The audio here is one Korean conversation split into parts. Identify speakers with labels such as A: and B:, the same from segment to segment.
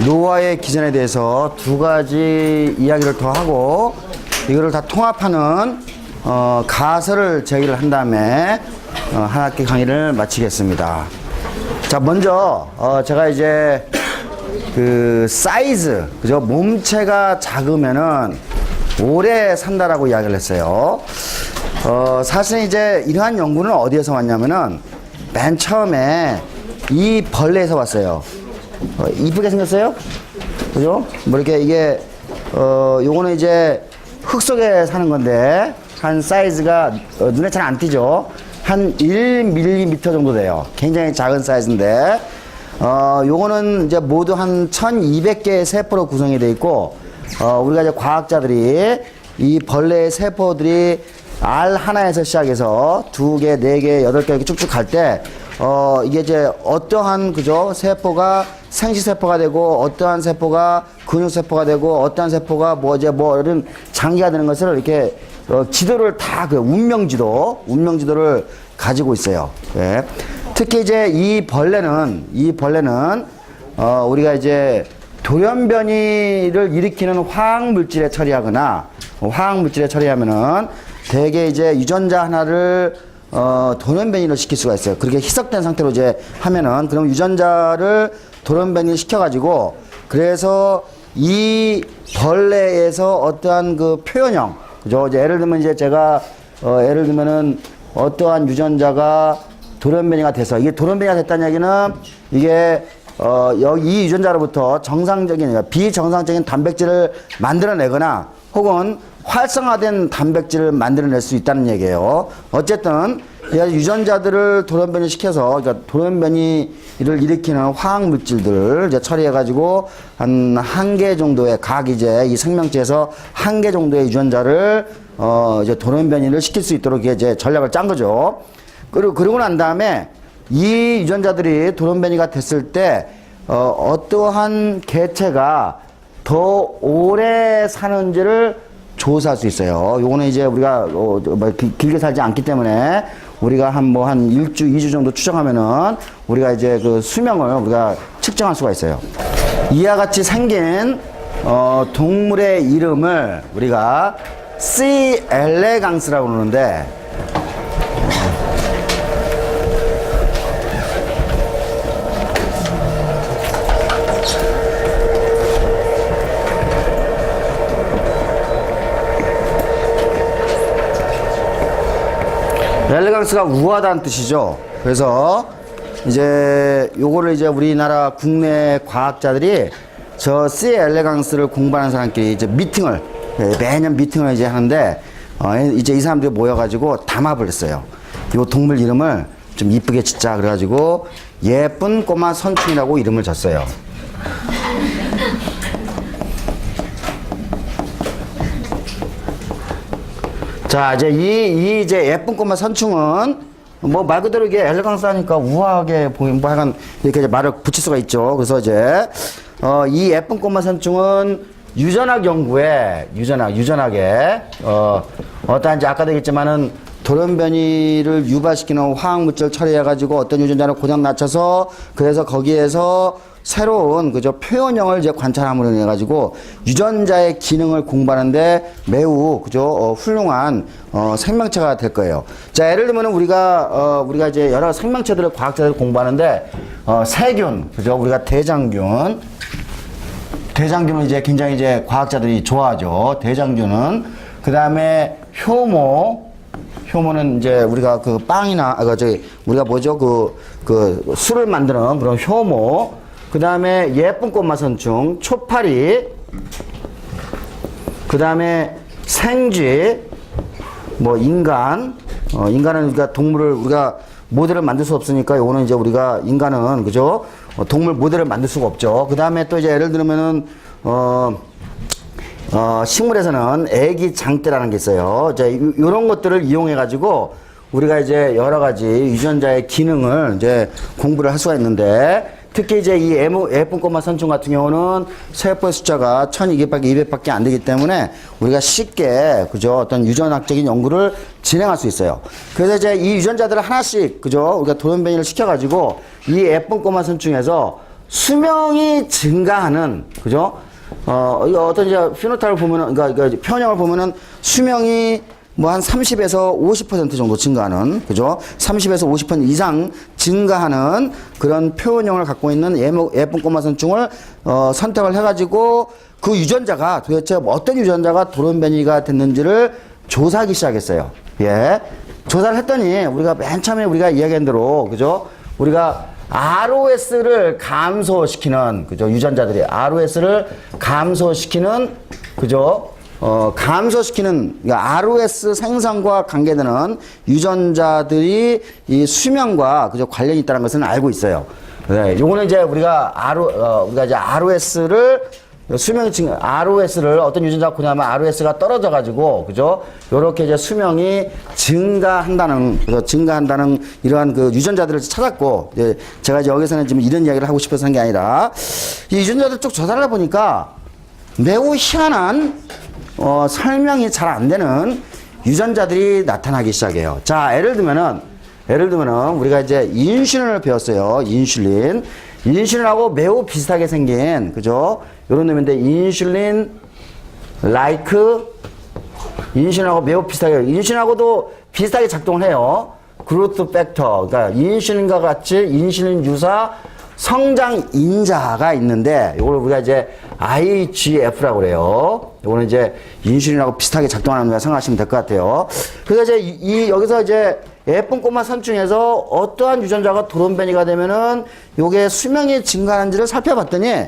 A: 노화의 기전에 대해서 두 가지 이야기를 더 하고 이거를 다 통합하는 가설을 제기를 한 다음에 한 학기 강의를 마치겠습니다. 자, 먼저 제가 이제 그 사이즈, 그죠? 몸체가 작으면은 오래 산다라고 이야기를 했어요. 사실 이제 이러한 연구는 어디에서 왔냐면은 맨 처음에 이 벌레에서 왔어요. 이쁘게 생겼어요? 그죠? 뭐 이렇게 이게 요거는 이제 흙 속에 사는 건데 한 사이즈가 눈에 잘 안 띄죠. 한 1mm 정도 돼요. 굉장히 작은 사이즈인데 요거는 이제 모두 한 1200개의 세포로 구성이 되어 있고 우리가 이제 과학자들이 이 벌레의 세포들이 알 하나에서 시작해서 2개, 4개, 8개 이렇게 쭉쭉 갈 때 이게 이제 어떠한 그죠 세포가 생시세포가 되고 어떠한 세포가 근육세포가 되고 어떠한 세포가 뭐 이제 뭐 이런 장기가 되는 것을 이렇게 지도를 다 그 운명지도를 가지고 있어요. 예. 특히 이제 이 벌레는 우리가 이제 돌연변이를 일으키는 화학물질에 처리하거나 화학물질에 처리하면은 대개 이제 유전자 하나를 돌연변이를 시킬 수가 있어요. 그렇게 희석된 상태로 이제 하면은 그럼 유전자를 돌연변이를 시켜가지고 그래서 이 벌레에서 어떠한 그 표현형, 그죠? 이제 예를 들면 이제 제가 예를 들면은 어떠한 유전자가 돌연변이가 돼서 이게 돌연변이가 됐다는 얘기는 이게 여기 이 유전자로부터 정상적인 비정상적인 단백질을 만들어내거나 혹은 활성화된 단백질을 만들어낼 수 있다는 얘기예요. 어쨌든 유전자들을 돌연변이 시켜서 그러니까 돌연변이를 일으키는 화학 물질들을 이제 처리해가지고 한 개 정도의 각 이제 이 생명체에서 한 개 정도의 유전자를 이제 돌연변이를 시킬 수 있도록 이제 전략을 짠 거죠. 그러고 난 다음에 이 유전자들이 돌연변이가 됐을 때 어떠한 개체가 더 오래 사는지를 조사할 수 있어요. 요거는 이제 우리가 길게 살지 않기 때문에 우리가 한 1주, 2주 정도 추정하면은 우리가 이제 그 수명을 우리가 측정할 수가 있어요. 이와 같이 생긴 동물의 이름을 우리가 C. 엘레강스라고 그러는데 엘레강스가 우아하다는 뜻이죠. 그래서 이제 요거를 이제 우리나라 국내 과학자들이 저 C. 엘레강스를 공부하는 사람끼리 이제 매년 미팅을 이제 하는데 이제 이 사람들이 모여가지고 담합을 했어요. 요 동물 이름을 좀 이쁘게 짓자 그래가지고 예쁜 꼬마 선충이라고 이름을 졌어요. 자, 이제 이제 예쁜 꼬마 선충은 뭐 말 그대로 이게 엘레강스 하니까 우아하게 보이면 뭐 약간 이렇게 이제 말을 붙일 수가 있죠. 그래서 이제 이 예쁜 꼬마 선충은 유전학 연구에 유전학에 어떠한 이제 아까도 얘기했지만은 돌연변이를 유발시키는 화학물질 처리해가지고 어떤 유전자를 고장 낮춰서 그래서 거기에서 새로운 그저 표현형을 이제 관찰함으로 인해 가지고 유전자의 기능을 공부하는데 매우 그저 훌륭한 생명체가 될 거예요. 자, 예를 들면은 우리가 이제 여러 생명체들을 과학자들이 공부하는데 세균, 그죠? 우리가 대장균은 이제 굉장히 이제 과학자들이 좋아하죠. 대장균은 그다음에 효모는 이제 우리가 그 빵이나 우리가 뭐죠? 그 술을 만드는 그런 효모. 그 다음에 예쁜 꼬마 선충, 초파리, 그 다음에 생쥐, 뭐 인간은 우리가 동물을 우리가 모델을 만들 수 없으니까 요거는 이제 우리가 인간은 그죠? 동물 모델을 만들 수가 없죠. 그 다음에 또 이제 예를 들면은 식물에서는 애기 장대라는 게 있어요. 이제 요런 것들을 이용해 가지고 우리가 이제 여러 가지 유전자의 기능을 이제 공부를 할 수가 있는데 특히 이제 이 예쁜 꼬마 선충 같은 경우는 세포의 숫자가 1200밖에 200밖에 안 되기 때문에 우리가 쉽게 그죠 어떤 유전학적인 연구를 진행할 수 있어요. 그래서 이제 이 유전자들을 하나씩 그죠 우리가 돌연변이를 시켜가지고 이 예쁜 꼬마 선충에서 수명이 증가하는, 그죠? 이거 어떤 이제 피노타입을 보면은, 그러니까 표현형을 보면은 수명이 뭐 한 30에서 50% 정도 증가하는, 그죠? 30에서 50% 이상 증가하는 그런 표현형을 갖고 있는 예쁜 꼬마 선충을 선택을 해가지고 그 유전자가 도대체 어떤 유전자가 돌연변이가 됐는지를 조사하기 시작했어요. 예. 조사를 했더니 우리가 맨 처음에 우리가 이야기한 대로, 그죠? 우리가 ROS를 감소시키는, 그죠? 유전자들이 ROS를 감소시키는, 그죠? 감소시키는, 그러니까 ROS 생성과 관계되는 유전자들이 이 수명과, 그죠? 관련이 있다는 것은 알고 있어요. 네, 요거는 이제 우리가 우리가 이제 ROS를 ROS를 어떤 유전자가 보냐면 ROS가 떨어져가지고, 그죠? 요렇게 이제 수명이 증가한다는, 그죠? 증가한다는 이러한 그 유전자들을 찾았고, 이제 제가 이제 여기서는 지금 이런 이야기를 하고 싶어서 한 게 아니라, 이 유전자들 쭉 조사를 해보니까 매우 희한한, 설명이 잘 안 되는 유전자들이 나타나기 시작해요. 자, 예를 들면은 우리가 이제 인슐린을 배웠어요. 인슐린하고 매우 비슷하게 생긴, 그죠? 요런 놈인데, 인슐린하고 매우 비슷하게, 인슐린하고도 비슷하게 작동을 해요. 그로스 팩터, 그러니까 인슐린과 같이 인슐린 유사 성장 인자가 있는데, 요걸 우리가 이제 IGF라고 그래요. 요거는 이제 인슐린하고 비슷하게 작동하는 거라 생각하시면 될 것 같아요. 그래서 이제 여기서 이제 예쁜 꼬마 선충에서 어떠한 유전자가 돌연변이가 되면은 요게 수명이 증가하는지를 살펴봤더니,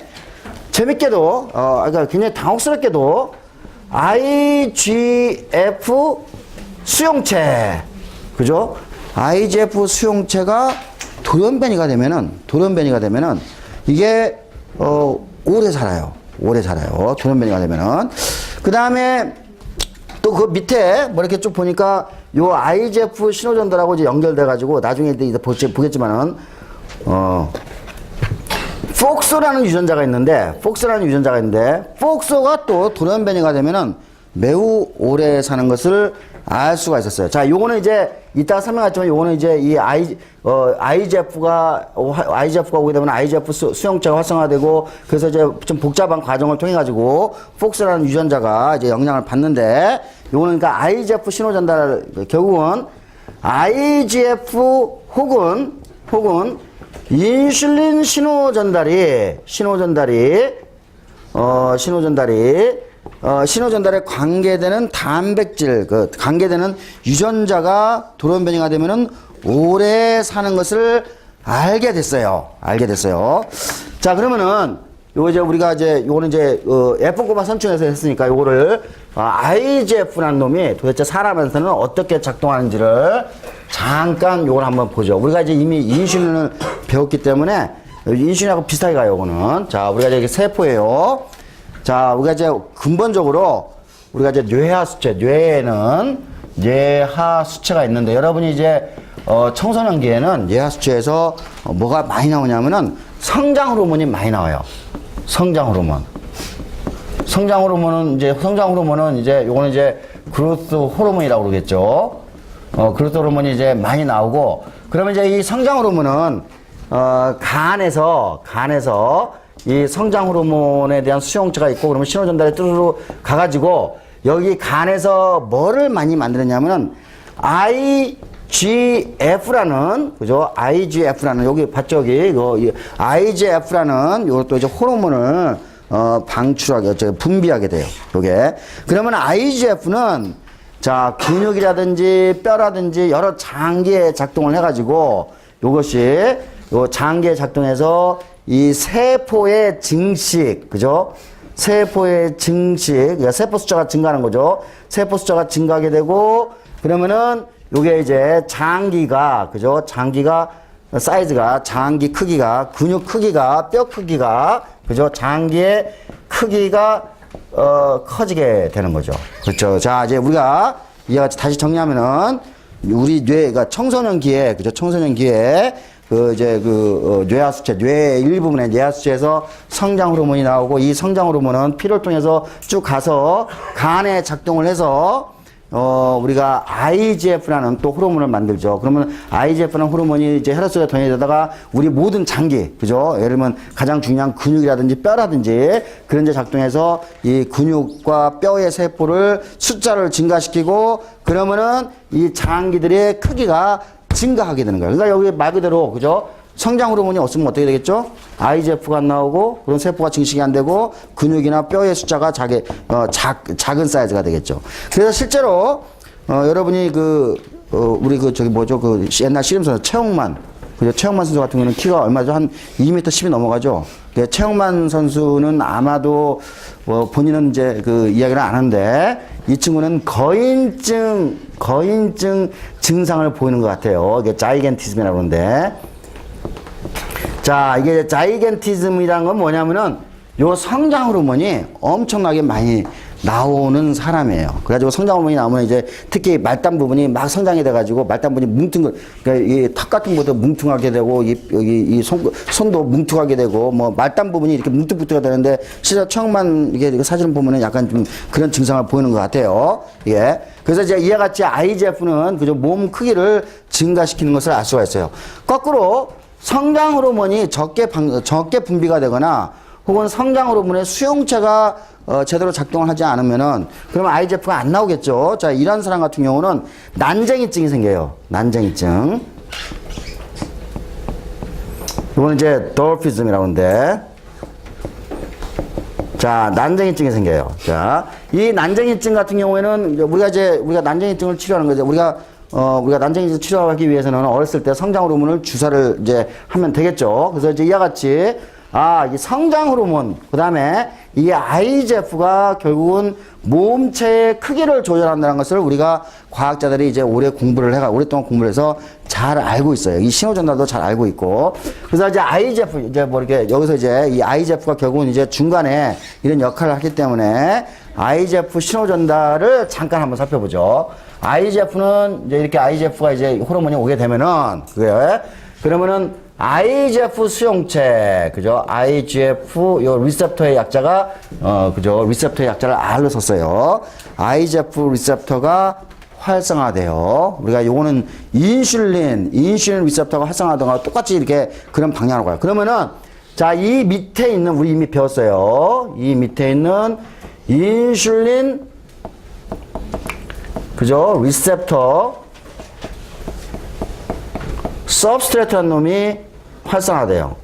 A: 재밌게도, 그러니까 굉장히 당혹스럽게도 IGF 수용체, 그죠? IGF 수용체가 돌연변이가 되면은 이게 오래 살아요. 돌연변이가 되면은. 그 다음에 또 그 밑에 뭐 이렇게 쭉 보니까 요 IGF 신호전달하고 이제 연결돼가지고 나중에 이제 보겠지만은 폭소라는 유전자가 있는데, 폭소가 또 돌연변이가 되면은 매우 오래 사는 것을 알 수가 있었어요. 자, 요거는 이제 이따가 설명하지만 요거는 이제 이 IGF가 오게 되면 IGF 수용체가 활성화되고, 그래서 이제 좀 복잡한 과정을 통해 가지고 폭스라는 유전자가 이제 영향을 받는데, 요거는 그러니까 IGF 신호 전달, 결국은 IGF 혹은 인슐린 신호 전달에 관계되는 단백질, 관계되는 유전자가 돌연변이가 되면은 오래 사는 것을 알게 됐어요. 자, 그러면은 요거는 이제 예쁜 꼬마 선충에서 했으니까 요거를 IGF라는 놈이 도대체 사람한테는 어떻게 작동하는지를 잠깐 요걸 한번 보죠. 우리가 이제 이미 인슐린을 배웠기 때문에 인슐린하고 비슷하게 가요, 요거는. 자, 우리가 이제 세포예요. 자, 우리가 이제 근본적으로 우리가 이제 뇌에는 뇌하수체가 있는데, 여러분이 이제 청소년기에는 뇌하수체에서 뭐가 많이 나오냐면은 성장 호르몬이 많이 나와요. 성장 호르몬은 이제 요거는 이제 그로스 호르몬이라고 그러겠죠. 그로스 호르몬이 이제 많이 나오고, 그러면 이제 이 성장 호르몬은 간에서 이 성장 호르몬에 대한 수용체가 있고, 그러면 신호 전달에 뚜루루 가가지고 여기 간에서 뭐를 많이 만들었냐면은 IGF라는, 그죠? IGF라는, 여기 봤죠? 여기 이 IGF라는 요것도 이제 호르몬을 분비하게 돼요. 요게. 그러면 IGF는 자, 근육이라든지 뼈라든지 여러 장기에 작동을 해가지고 요것이 요 장기에 작동해서 이 세포의 증식, 그죠? 세포의 증식, 그러니까 세포 숫자가 증가하는 거죠. 세포 숫자가 증가하게 되고, 그러면은 요게 이제 장기가, 그죠? 장기가 사이즈가, 장기 크기가, 근육 크기가, 뼈 크기가, 그죠? 장기의 크기가 커지게 되는 거죠. 그렇죠. 자, 이제 우리가 이와 같이 다시 정리하면은 우리 뇌가 청소년기에, 그죠? 청소년기에 뇌하수체, 뇌의 일부분의 뇌하수체에서 성장 호르몬이 나오고, 이 성장 호르몬은 피를 통해서 쭉 가서 간에 작동을 해서 우리가 IGF라는 또 호르몬을 만들죠. 그러면 IGF라는 호르몬이 이제 혈액속에 동원이 되다가 우리 모든 장기, 그죠? 예를 들면 가장 중요한 근육이라든지 뼈라든지 그런 데 작동해서 이 근육과 뼈의 세포를 숫자를 증가시키고 그러면은 이 장기들의 크기가 증가하게 되는 거예요. 그러니까 여기 말 그대로, 그죠? 성장 호르몬이 없으면 어떻게 되겠죠? IGF가 안 나오고 그런 세포가 증식이 안 되고 근육이나 뼈의 숫자가 작은 사이즈가 되겠죠. 그래서 실제로 여러분이 우리 저기 뭐죠? 옛날 씨름 선수 최홍만, 그죠? 최홍만 선수 같은 경우는 키가 얼마죠? 한 2m 10이 넘어가죠. 최홍만 선수는 아마도 본인은 이제 이야기를 안 하는데 이 친구는 거인증 증상을 보이는 것 같아요. 이게 자이겐티즘이라고 그러는데. 자, 이게 자이겐티즘이란 건 뭐냐면은 요 성장 호르몬이 엄청나게 많이 나오는 사람이에요. 그래가지고 성장 호르몬이 나오면 이제 특히 말단 부분이 막 성장이 돼가지고 말단 부분이 그러니까 이 턱 같은 것도 뭉퉁하게 되고 이 손도 뭉퉁하게 되고 뭐 말단 부분이 이렇게 뭉퉁뭉퉁하게 되는데 실제 처음만 이게 사진을 보면은 약간 좀 그런 증상을 보이는 것 같아요. 예. 그래서 이제 이와 같이 IGF는 그저 몸 크기를 증가시키는 것을 알 수가 있어요. 거꾸로 성장 호르몬이 적게 분비가 되거나 혹은 성장 호르몬의 수용체가 제대로 작동을 하지 않으면은 그러면 IGF가 안 나오겠죠. 자, 이런 사람 같은 경우는 난쟁이증이 생겨요. 난쟁이증. 이거는 이제 도르피즘이라고 하는데, 자, 난쟁이증이 생겨요. 자, 이 난쟁이증 같은 경우에는 우리가 난쟁이증을 치료하는 거죠. 우리가 난쟁이증 치료하기 위해서는 어렸을 때 성장 호르몬을 주사를 이제 하면 되겠죠. 그래서 이제 이와 같이 이 성장 호르몬, 그 다음에 이 IGF가 결국은 몸체의 크기를 조절한다는 것을 우리가 과학자들이 이제 오랫동안 공부를 해서 잘 알고 있어요. 이 신호전달도 잘 알고 있고. 그래서 이제 IGF, 이제 뭐 이렇게 여기서 이제 이 IGF가 결국은 이제 중간에 이런 역할을 하기 때문에 IGF 신호전달을 잠깐 한번 살펴보죠. IGF는 이제 이렇게 IGF가 이제 호르몬이 오게 되면은, 그러면은 IGF 수용체, 그죠? IGF, 요 리셉터의 약자가, 그죠? 리셉터의 약자를 R로 썼어요. IGF 리셉터가 활성화돼요. 우리가 요거는 인슐린 리셉터가 활성화하던 거랑 똑같이 이렇게 그런 방향으로 가요. 그러면은, 자, 이 밑에 있는, 우리 이미 배웠어요. 이 밑에 있는 인슐린, 그죠? 리셉터, 서브스트레이트한 놈이 활성화돼요.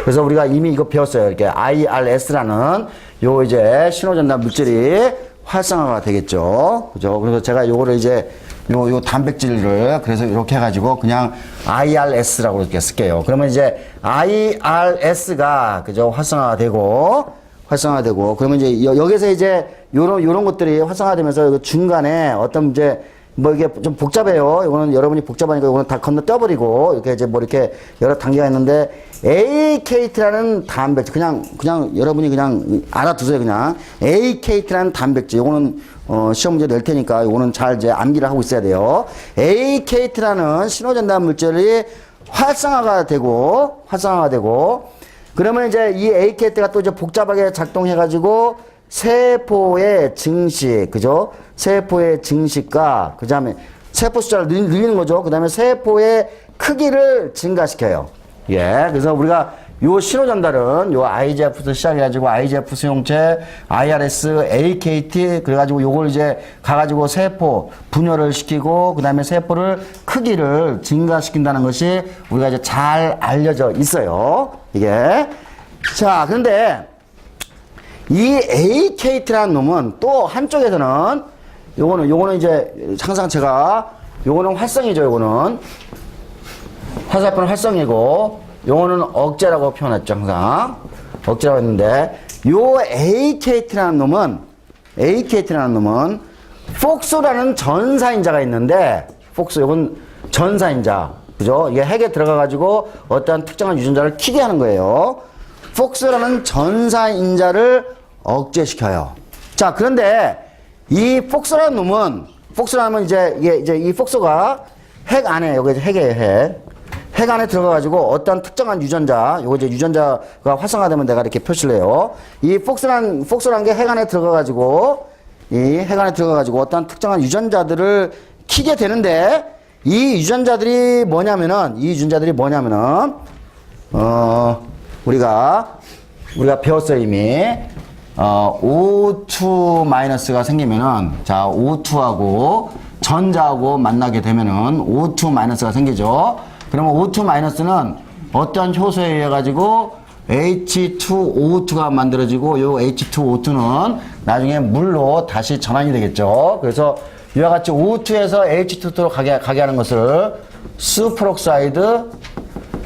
A: 그래서 우리가 이미 이거 배웠어요. 이렇게 IRS라는 요 이제 신호전달 물질이 활성화가 되겠죠. 그죠? 그래서 제가 요거를 이제 요 단백질을 그래서 이렇게 해가지고 그냥 IRS라고 이렇게 쓸게요. 그러면 이제 IRS가 그죠? 활성화되고 그러면 이제 여기서 이제 요런 것들이 활성화되면서 중간에 어떤 이제 뭐 이게 좀 복잡해요. 이거는 여러분이 복잡하니까 이거는 다 건너뛰어버리고 이렇게 이제 뭐 이렇게 여러 단계가 있는데 AKT라는 단백질 그냥 여러분이 그냥 알아두세요. 그냥 AKT라는 단백질 이거는 시험 문제 낼 테니까 이거는 잘 이제 암기를 하고 있어야 돼요. AKT라는 신호전달 물질이 활성화가 되고 그러면 이제 이 AKT가 또 이제 복잡하게 작동해가지고 세포의 증식, 그죠? 세포의 증식과, 그 다음에 세포 숫자를 늘리는 거죠. 그 다음에 세포의 크기를 증가시켜요. 예. 그래서 우리가 요 신호전달은 요 IGF부터 시작해가지고 IGF 수용체, IRS, AKT, 그래가지고 요걸 이제 가가지고 세포 분열을 시키고, 그 다음에 세포를 크기를 증가시킨다는 것이 우리가 이제 잘 알려져 있어요. 이게. 자, 그런데 이 AKT라는 놈은 또 한쪽에서는 요거는 이제 항상 제가 요거는 활성이죠. 요거는 화살표는 활성이고 요거는 억제라고 표현했죠. 항상 억제라고 했는데 요 AKT라는 놈은 폭소라는 전사인자가 있는데 폭소 요건 전사인자 그죠? 이게 핵에 들어가 가지고 어떠한 특정한 유전자를 키게 하는 거예요. 폭스라는 전사인자를 억제시켜요. 자, 그런데 이 폭스라는 놈은, 폭스라는 이제, 이게 이 폭스가 핵 안에, 여기 핵이에요, 핵 안에 들어가가지고 어떤 특정한 유전자, 요거 이제 유전자가 활성화되면 내가 이렇게 표시를 해요. 이 폭스란 게 핵 안에 들어가가지고 이 핵 안에 들어가가지고 어떤 특정한 유전자들을 키게 되는데 이 유전자들이 뭐냐면은 우리가 배웠어요 이미. O2 마이너스가 생기면은 자 O2하고 전자하고 만나게 되면은 O2 마이너스가 생기죠. 그러면 O2 마이너스는 어떤 효소에 의해 가지고 H2O2가 만들어지고 요 H2O2는 나중에 물로 다시 전환이 되겠죠. 그래서 이와 같이 O2에서 H2로 가게 하는 것을 수프록사이드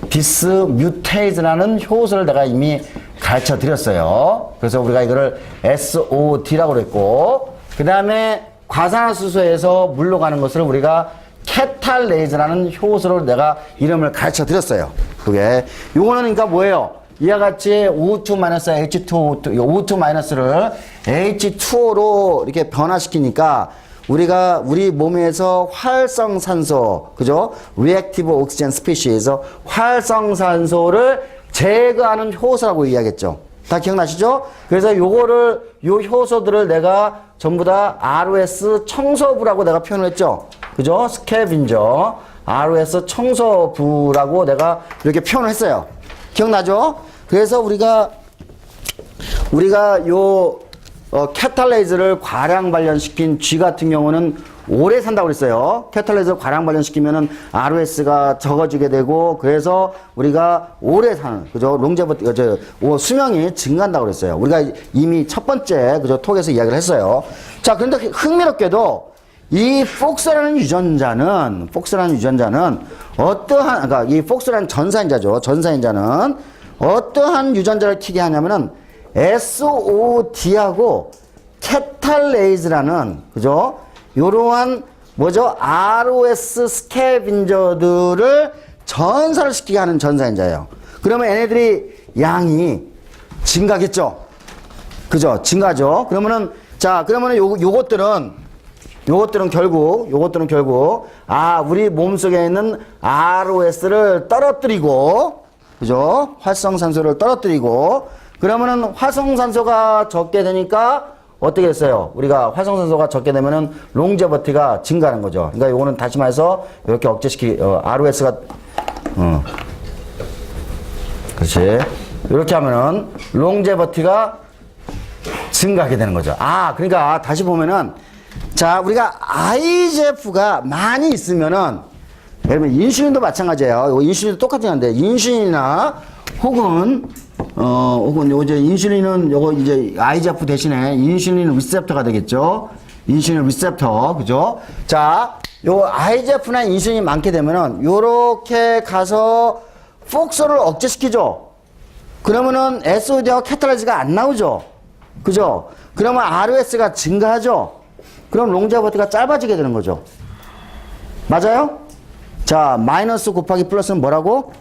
A: 비스뮤테이즈라는 효소를 내가 이미 가르쳐 드렸어요. 그래서 우리가 이거를 SOD라고 그랬고, 그 다음에 과산화수소에서 물로 가는 것을 우리가 케탈레이즈라는 효소로 내가 이름을 가르쳐 드렸어요. 그게 요거는 그러니까 뭐예요? 이와 같이 O2-H2O2, O2-를 H2O로 이렇게 변화시키니까 우리 몸에서 활성산소, 그죠? Reactive Oxygen Species에서 활성산소를 제거하는 효소라고 이야기했죠. 다 기억나시죠? 그래서 요 효소들을 내가 전부 다 ROS 청소부라고 내가 표현을 했죠. 그죠? 스캐빈저, ROS 청소부라고 내가 이렇게 표현을 했어요. 기억나죠? 그래서 우리가 캐탈레이즈를 과량 발현시킨 G 같은 경우는 오래 산다고 그랬어요. 캐탈레이즈를 과량 발현시키면은 ROS가 적어지게 되고, 그래서 우리가 오래 사는, 그죠? 수명이 증가한다고 그랬어요. 우리가 이미 첫 번째, 그죠? 톡에서 이야기를 했어요. 자, 그런데 흥미롭게도 이 폭스라는 유전자는 그러니까 이 폭스라는 전사인자죠. 전사인자는 어떠한 유전자를 튀게 하냐면은 SOD하고 캐탈레이즈라는, 그죠? 요러한 ROS 스캐빈저들을 전사를 시키게 하는 전사인자예요. 그러면 얘네들이 양이 증가겠죠? 그죠? 증가죠? 그러면은 요것들은 결국 우리 몸속에 있는 ROS를 떨어뜨리고, 그죠? 활성산소를 떨어뜨리고, 그러면은 활성산소가 적게 되니까 어떻게 됐어요? 우리가 활성산소가 적게 되면은 롱제버티가 증가하는 거죠. 그러니까 요거는 다시 말해서 이렇게 ROS가 그렇지. 이렇게 하면은 롱제버티가 증가하게 되는 거죠. 그러니까 다시 보면은 자, 우리가 IGF가 많이 있으면은 여러분 인슐린도 마찬가지예요. 인슐린도 똑같은 건데 인슐린이나 혹은 이제 인슐린은 요거 이제 IGF 대신에 인슐린 리셉터가 되겠죠. 인슐린 리셉터, 그죠? 자, 요 IGF나 인슐린이 많게 되면은 요렇게 가서 폭소를 억제시키죠. 그러면은 SOD하고 캐탈라이즈가 안 나오죠. 그죠? 그러면 ROS가 증가하죠. 그럼 롱제버티가 짧아지게 되는 거죠. 맞아요? 자, 마이너스 곱하기 플러스는 뭐라고?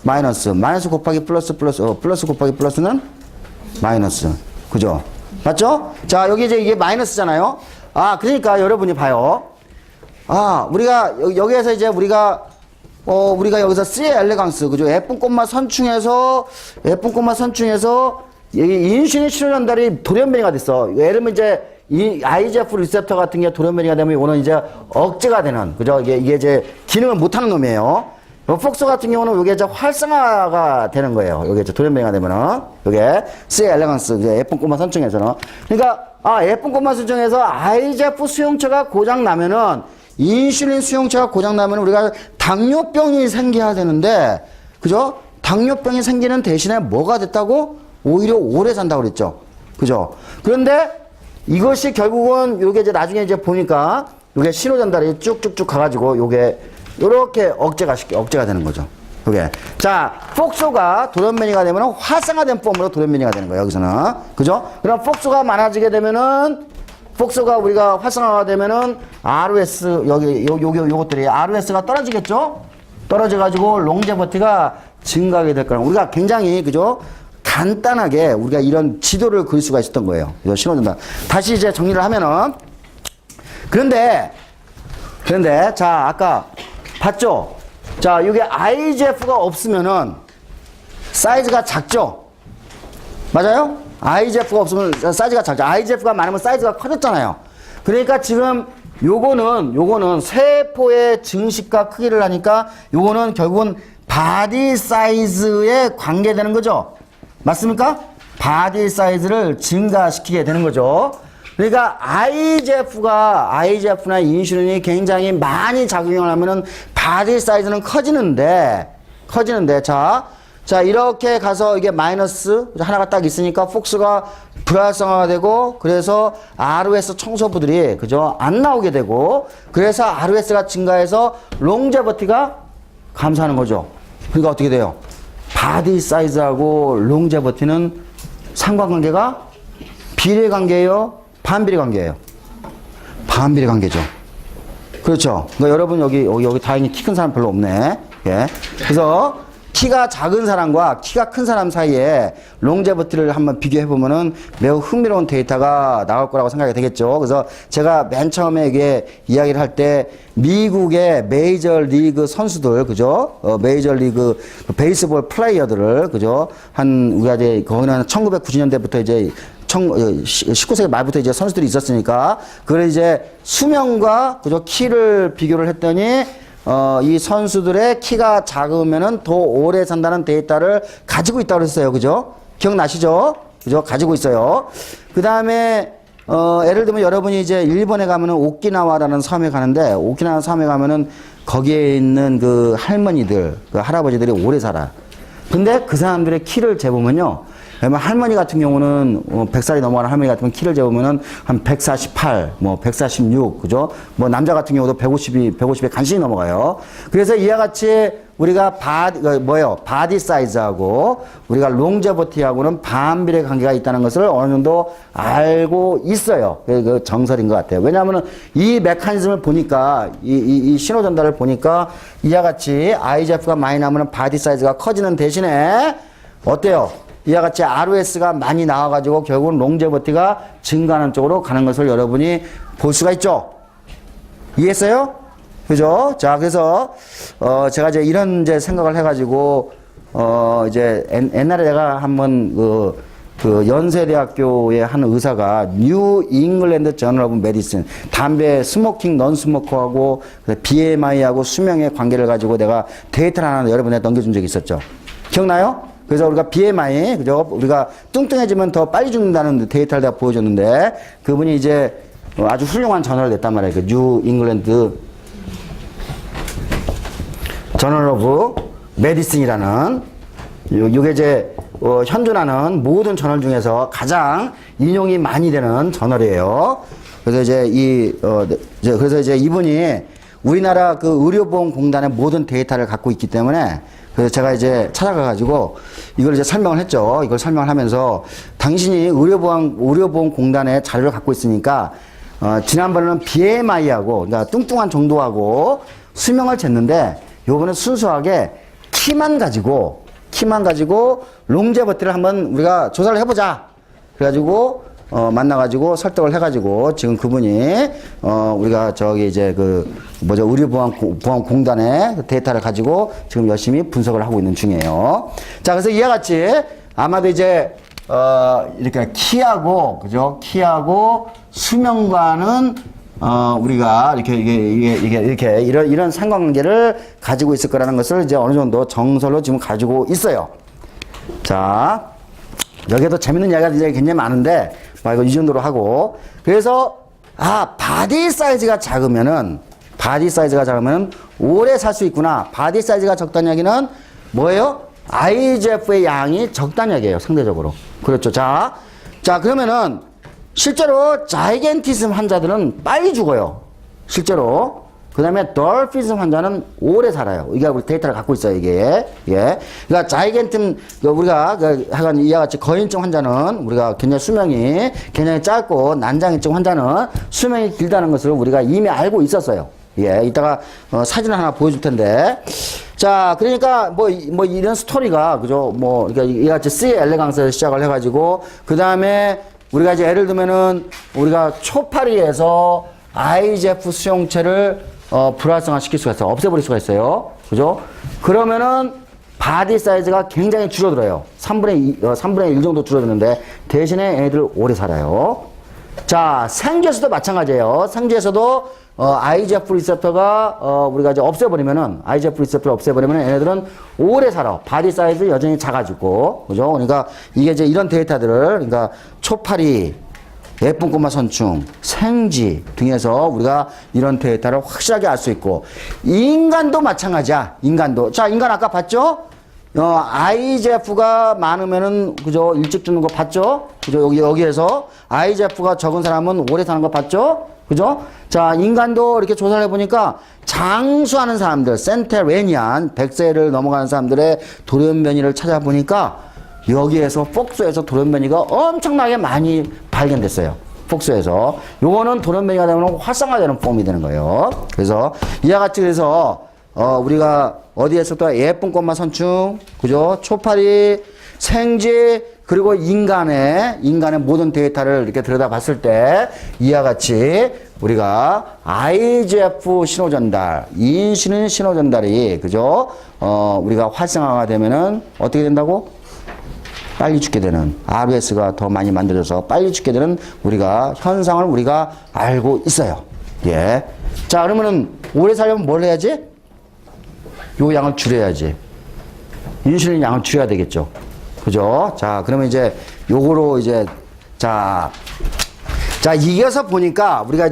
A: 마이너스 곱하기 플러스 곱하기 플러스는 마이너스. 그죠? 맞죠? 자, 여기 이제 이게 마이너스잖아요. 그러니까 여러분이 봐요. 우리가 여기에서 이제 우리가 여기서 C의 엘레강스, 그죠? 예쁜 꽃만 선충해서 인슐린 신호전달이 돌연변이가 됐어. 예를 들면 이제 이 IGF 리셉터 같은 게 돌연변이가 되면 이거는 이제 억제가 되는, 그죠? 이게 이제 기능을 못하는 놈이에요. 폭소 같은 경우는 이게 이제 활성화가 되는 거예요. 이게 이제 돌연변이가 되면은 이게 C 엘레강스, 이제 예쁜 꽃만 선충에서는. 그러니까 예쁜 꽃만 선충에서 IGF 수용체가 고장 나면은 인슐린 수용체가 고장 나면 우리가 당뇨병이 생겨야 되는데, 그죠? 당뇨병이 생기는 대신에 뭐가 됐다고? 오히려 오래 산다고 그랬죠. 그죠? 그런데 이것이 결국은 요게 이제 나중에 이제 보니까 요게 신호 전달이 쭉쭉쭉 가가지고 요게 요렇게 억제가 되는 거죠. 요게. 자, 폭소가 돌연변이가 되면은 활성화된 폼으로 돌연변이가 되는 거예요. 여기서는. 그죠? 그럼 폭소가 많아지게 되면은 폭소가 우리가 활성화가 되면은 ROS 요것들이 ROS가 떨어지겠죠? 떨어져가지고 롱제버티가 증가하게 될 거라고. 우리가 굉장히, 그죠? 간단하게 우리가 이런 지도를 그릴 수가 있었던 거예요. 이거 신호전달. 다시 이제 정리를 하면은. 그런데, 자, 아까 봤죠? 자, 이게 IGF가 없으면은 사이즈가 작죠? 맞아요? IGF가 없으면 사이즈가 작죠. IGF가 많으면 사이즈가 커졌잖아요. 그러니까 지금 요거는 세포의 증식과 크기를 하니까 요거는 결국은 바디 사이즈에 관계되는 거죠. 맞습니까? 바디 사이즈를 증가시키게 되는 거죠. 그러니까 IGF나 인슐린이 굉장히 많이 작용을 하면은 바디 사이즈는 커지는데, 자, 이렇게 가서 이게 마이너스 하나가 딱 있으니까 폭스가 불활성화가 되고, 그래서 ROS 청소부들이, 그죠? 안 나오게 되고, 그래서 ROS가 증가해서 롱제버티가 감소하는 거죠. 그러니까 어떻게 돼요? 바디 사이즈하고 롱제버티는 상관관계가 비례 관계예요? 반비례 관계예요? 반비례 관계죠. 그렇죠. 그러니까 여러분 여기 다행히 키 큰 사람 별로 없네. 예. 그래서 키가 작은 사람과 키가 큰 사람 사이에 롱제버티를 한번 비교해 보면은 매우 흥미로운 데이터가 나올 거라고 생각이 되겠죠. 그래서 제가 맨 처음에 이게 이야기를 할 때 미국의 메이저 리그 선수들, 그죠? 메이저 리그 베이스볼 플레이어들을, 그죠? 우리가 이제 거기는 1990년대부터 이제 19세기 말부터 이제 선수들이 있었으니까, 그걸 이제 수명과, 그죠? 키를 비교를 했더니, 이 선수들의 키가 작으면은 더 오래 산다는 데이터를 가지고 있다고 그랬어요. 그죠? 기억나시죠? 그죠? 가지고 있어요. 그 다음에, 예를 들면 여러분이 이제 일본에 가면은 오키나와라는 섬에 가는데, 오키나와 섬에 가면은 거기에 있는 그 할머니들, 그 할아버지들이 오래 살아요. 근데 그 사람들의 키를 재보면요. 할머니 같은 경우는 100살이 넘어가는 할머니 같으면 키를 재보면은 한 148, 146, 그죠? 남자 같은 경우도 150에 간신히 넘어가요. 그래서 이와 같이 우리가 바디 사이즈하고 우리가 롱제버티하고는 반비례 관계가 있다는 것을 어느 정도 알고 있어요. 그 정설인 것 같아요. 왜냐하면은 이 메커니즘을 보니까 이 신호 전달을 보니까 이와 같이 IGF가 많이 나오면 바디 사이즈가 커지는 대신에 어때요? 이와 같이 ROS가 많이 나와가지고 결국은 롱제버티가 증가하는 쪽으로 가는 것을 여러분이 볼 수가 있죠. 이해했어요? 그죠? 자, 그래서, 제가 이제 이런 이제 생각을 해가지고, 이제 옛날에 내가 한번 그 연세대학교의 한 의사가 뉴 잉글랜드 저널 오브 메디슨, 담배 스모킹 넌 스모커하고 BMI하고 수명의 관계를 가지고 내가 데이터를 하나 여러분한테 넘겨준 적이 있었죠. 기억나요? 그래서 우리가 BMI, 그죠? 우리가 뚱뚱해지면 더 빨리 죽는다는 데이터를 내가 보여줬는데, 그분이 이제 아주 훌륭한 저널을 냈단 말이에요. 그 뉴 잉글랜드 저널 오브 메디슨이라는, 요게 이제, 현존하는 모든 저널 중에서 가장 인용이 많이 되는 저널이에요. 그래서 그래서 이제 이분이 우리나라 그 의료보험공단의 모든 데이터를 갖고 있기 때문에, 그래서 제가 이제 찾아가가지고 이걸 이제 설명을 했죠. 이걸 설명을 하면서 당신이 의료보험공단의 자료를 갖고 있으니까, 지난번에는 BMI하고, 그러니까 뚱뚱한 정도하고 수명을 쟀는데, 요번에 순수하게 키만 가지고 롱제버티를 한번 우리가 조사를 해보자. 그래가지고, 만나가지고 설득을 해가지고 지금 그분이, 우리가 저기 이제 의료보험공단의 데이터를 가지고 지금 열심히 분석을 하고 있는 중이에요. 자, 그래서 이와 같이 아마도 이제, 이렇게 키하고, 그죠? 키하고 수명과는, 우리가 이렇게 이런 상관관계를 가지고 있을 거라는 것을 이제 어느 정도 정설로 지금 가지고 있어요. 자, 여기에도 재밌는 이야기가 굉장히 많은데, 이거 이 정도로 하고. 그래서, 바디 사이즈가 작으면은 오래 살 수 있구나. 바디 사이즈가 적다는 얘기는 뭐예요? IGF의 양이 적다는 얘기예요, 상대적으로. 그렇죠. 자, 그러면은, 실제로 자이겐티즘 환자들은 빨리 죽어요. 실제로. 그 다음에 돌피즘 환자는 오래 살아요. 이게 우리 데이터를 갖고 있어요, 이게. 예. 그러니까 자이겐팀, 우리가 하여간 이와 같이 거인증 환자는 우리가 굉장히 짧고, 난장이증 환자는 수명이 길다는 것을 우리가 이미 알고 있었어요. 예. 이따가 사진을 하나 보여줄 텐데. 자, 그러니까 이런 스토리가, 그죠? 그러니까 이와 같이 C 엘레강스에서 시작을 해가지고, 그 다음에 우리가 이제 예를 들면은 우리가 초파리에서 IGF 수용체를 불활성화 시킬 수가 있어요. 없애버릴 수가 있어요. 그죠? 그러면은 바디 사이즈가 굉장히 줄어들어요. 3분의 1 정도 줄어드는데 대신에 얘네들 오래 살아요. 자, 생쥐에서도 마찬가지예요. 생쥐에서도 IGF 리셉터가 우리가 이제 없애버리면은 IGF 리셉터를 없애버리면은 얘네들은 오래 살아. 바디 사이즈 여전히 작아지고, 그죠? 그러니까 이게 이제 이런 데이터들을 그러니까 초파리, 예쁜 꼬마 선충, 생쥐 등에서 우리가 이런 데이터를 확실하게 알 수 있고, 인간도 마찬가지야. 인간도. 자, 인간 아까 봤죠? IGF가 많으면은, 그죠? 일찍 죽는 거 봤죠? 그죠? 여기에서 IGF가 적은 사람은 오래 사는 거 봤죠? 그죠? 자, 인간도 이렇게 조사를 해보니까 장수하는 사람들, 센테레니안, 100세를 넘어가는 사람들의 돌연변이를 찾아보니까 여기에서 폭소에서 돌연변이가 엄청나게 많이 발견됐어요. 폭소에서. 요거는 돌연변이가 되면 활성화되는 폼이 되는 거예요. 그래서 이와 같이 그래서 우리가 어디에서도 예쁜 꽃만 선충, 그죠? 초파리, 생쥐, 그리고 인간의 모든 데이터를 이렇게 들여다봤을 때 이와 같이 우리가 IGF 신호전달, 인슐린 신호전달이, 그죠? 우리가 활성화가 되면은 어떻게 된다고? 빨리 죽게 되는, RS가 더 많이 만들어져서 빨리 죽게 되는 우리가 현상을 우리가 알고 있어요. 예. 자, 그러면은 오래 살려면 뭘 해야지? 요 양을 줄여야지. 인슐린 양을 줄여야 되겠죠. 그죠? 자, 그러면 이제 요거로 이제 자, 이겨서 보니까 우리가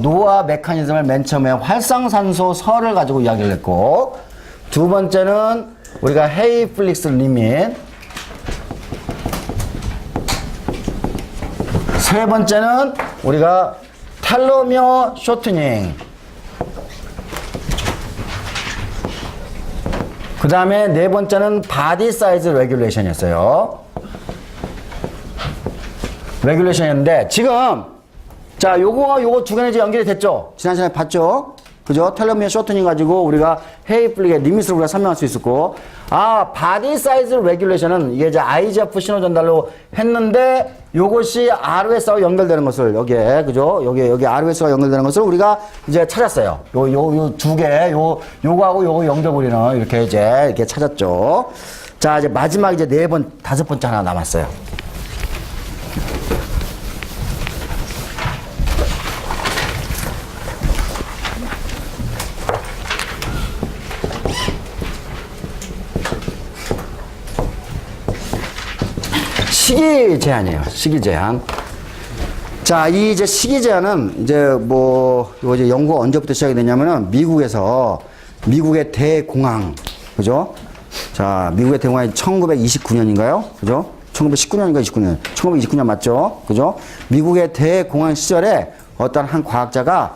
A: 노화 메커니즘을 맨 처음에 활성산소설을 가지고 이야기를 했고, 두 번째는 우리가 헤이플릭스 리밋, 세 번째는 우리가 텔로미어 쇼트닝, 그 다음에 네 번째는 바디 사이즈 레귤레이션이었어요. 레귤레이션이었는데 지금 자, 요거 두 개는 이제 연결이 됐죠? 지난 시간에 봤죠? 그죠? 텔로미어 쇼트닝 가지고 우리가 헤이플릭의 리밋을 우리가 설명할 수 있었고, 바디 사이즈 레귤레이션은 이게 이제 IGF 신호 전달로 했는데 요것이 ROS하고 연결되는 것을 여기에, 그죠? 여기 ROS가 연결되는 것을 우리가 이제 찾았어요. 요 두 개, 요거하고 요거 연결고리는 이렇게 찾았죠. 자, 이제 마지막 이제 다섯 번째 하나 남았어요. 시기 제한이에요. 시기 제한. 자, 이 이제 시기 제한은 이제 이제 연구가 언제부터 시작이 됐냐면은 미국의 대공황, 그죠? 자, 미국의 대공황이 1929년인가요? 그죠? 1919년인가 29년. 1929년 맞죠? 그죠? 미국의 대공황 시절에 어떤 한 과학자가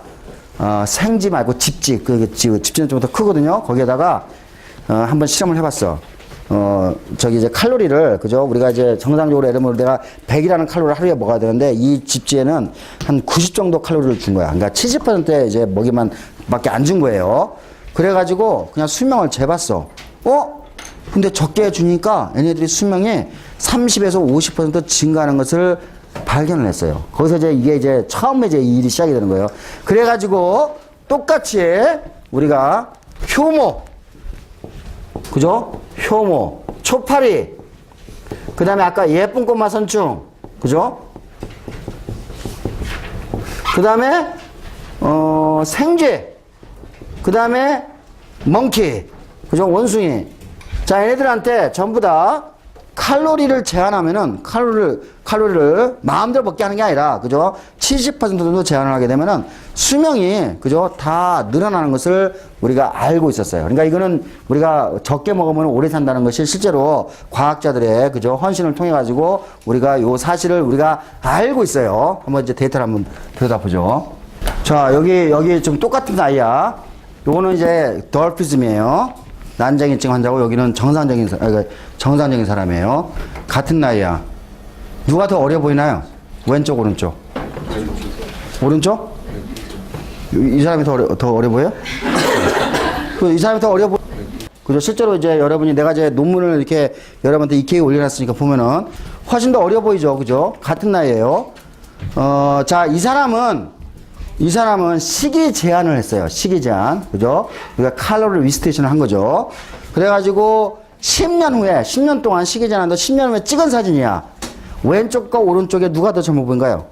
A: 생쥐 말고 집쥐는 좀 더 크거든요. 거기에다가 한번 실험을 해봤어. 이제 칼로리를, 그죠? 우리가 이제 정상적으로 예를 들면 내가 100이라는 칼로리를 하루에 먹어야 되는데 이 집쥐에는 한 90 정도 칼로리를 준 거야. 그러니까 70%의 이제 밖에 안 준 거예요. 그래가지고 그냥 수명을 재봤어. 근데 적게 주니까 얘네들이 수명이 30에서 50% 증가하는 것을 발견을 했어요. 거기서 이게 이제 처음에 이 일이 시작이 되는 거예요. 그래가지고 똑같이 우리가 효모, 그죠? 효모, 초파리, 그 다음에 아까 예쁜 꼬마 선충, 그죠? 그 다음에 생쥐, 그 다음에 멍키, 그죠? 원숭이. 자, 얘네들한테 전부 다 칼로리를 제한하면은 칼로리를 마음대로 먹게 하는 게 아니라, 그죠? 70% 정도 제한을 하게 되면은 수명이, 그죠? 다 늘어나는 것을 우리가 알고 있었어요. 그러니까 이거는 우리가 적게 먹으면 오래 산다는 것이 실제로 과학자들의, 그죠? 헌신을 통해 가지고 우리가 요 사실을 우리가 알고 있어요. 한번 이제 데이터를 한번 들여다보죠. 자, 여기 좀 똑같은 아이야. 요거는 이제 덜피즘이에요. 난장이증 환자고 여기는 정상적인 사람이에요. 같은 나이야. 누가 더 어려 보이나요? 왼쪽, 오른쪽? 오른쪽? 이 사람이 더 어려 보여요? 이 사람이 더 어려 보여? 그죠? 실제로 이제 여러분이 내가 이제 논문을 이렇게 여러분한테 EK에 올려놨으니까 보면은 훨씬 더 어려 보이죠? 그죠? 같은 나이에요. 자, 이 사람은 시기 제한을 했어요. 시기 제한. 그죠? 우리가 칼로리 리스트레이션을 한 거죠. 그래가지고 10년 후에, 10년 동안 시기 제한한다 10년 후에 찍은 사진이야. 왼쪽과 오른쪽에 누가 더 젊어 보인가요?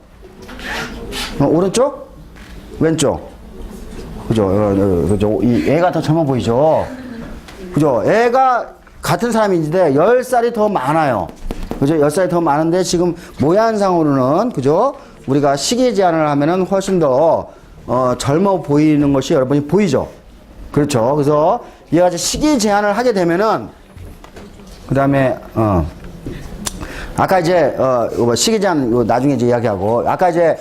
A: 오른쪽? 왼쪽? 그죠? 그죠? 애가 더 젊어 보이죠? 그죠? 애가 같은 사람인데 10살이 더 많아요. 그죠? 10살이 더 많은데 지금 모양상으로는, 그죠? 우리가 시기 제한을 하면은 훨씬 더, 젊어 보이는 것이 여러분이 보이죠? 그렇죠? 그래서 이와 같이 시기 제한을 하게 되면은, 그 다음에, 아까 이제, 시기 제한, 나중에 이제 이야기하고, 아까 이제,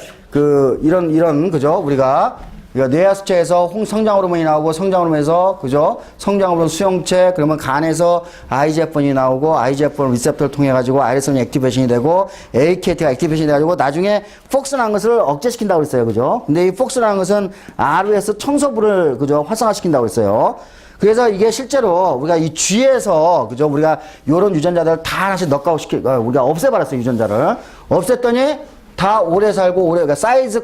A: 이런, 그죠? 우리가, 뇌하수체에서 성장 호르몬이 나오고, 성장 호르몬에서, 그죠? 성장 호르몬 수용체, 그러면 간에서 IGF-1이 나오고, IGF-1 리셉터를 통해가지고, 아이레선이 액티베이션이 되고, AKT가 액티베이션이 돼가지고, 나중에 폭스라는 것을 억제시킨다고 그랬어요. 그죠? 근데 이 폭스라는 것은 ROS 청소부를, 그죠? 활성화시킨다고 그랬어요. 그래서 이게 실제로 우리가 이 쥐에서, 그죠? 우리가 요런 유전자들을 다 하나씩 우리가 없애버렸어요. 유전자를. 없앴더니, 다 오래 살고, 그러니까 사이즈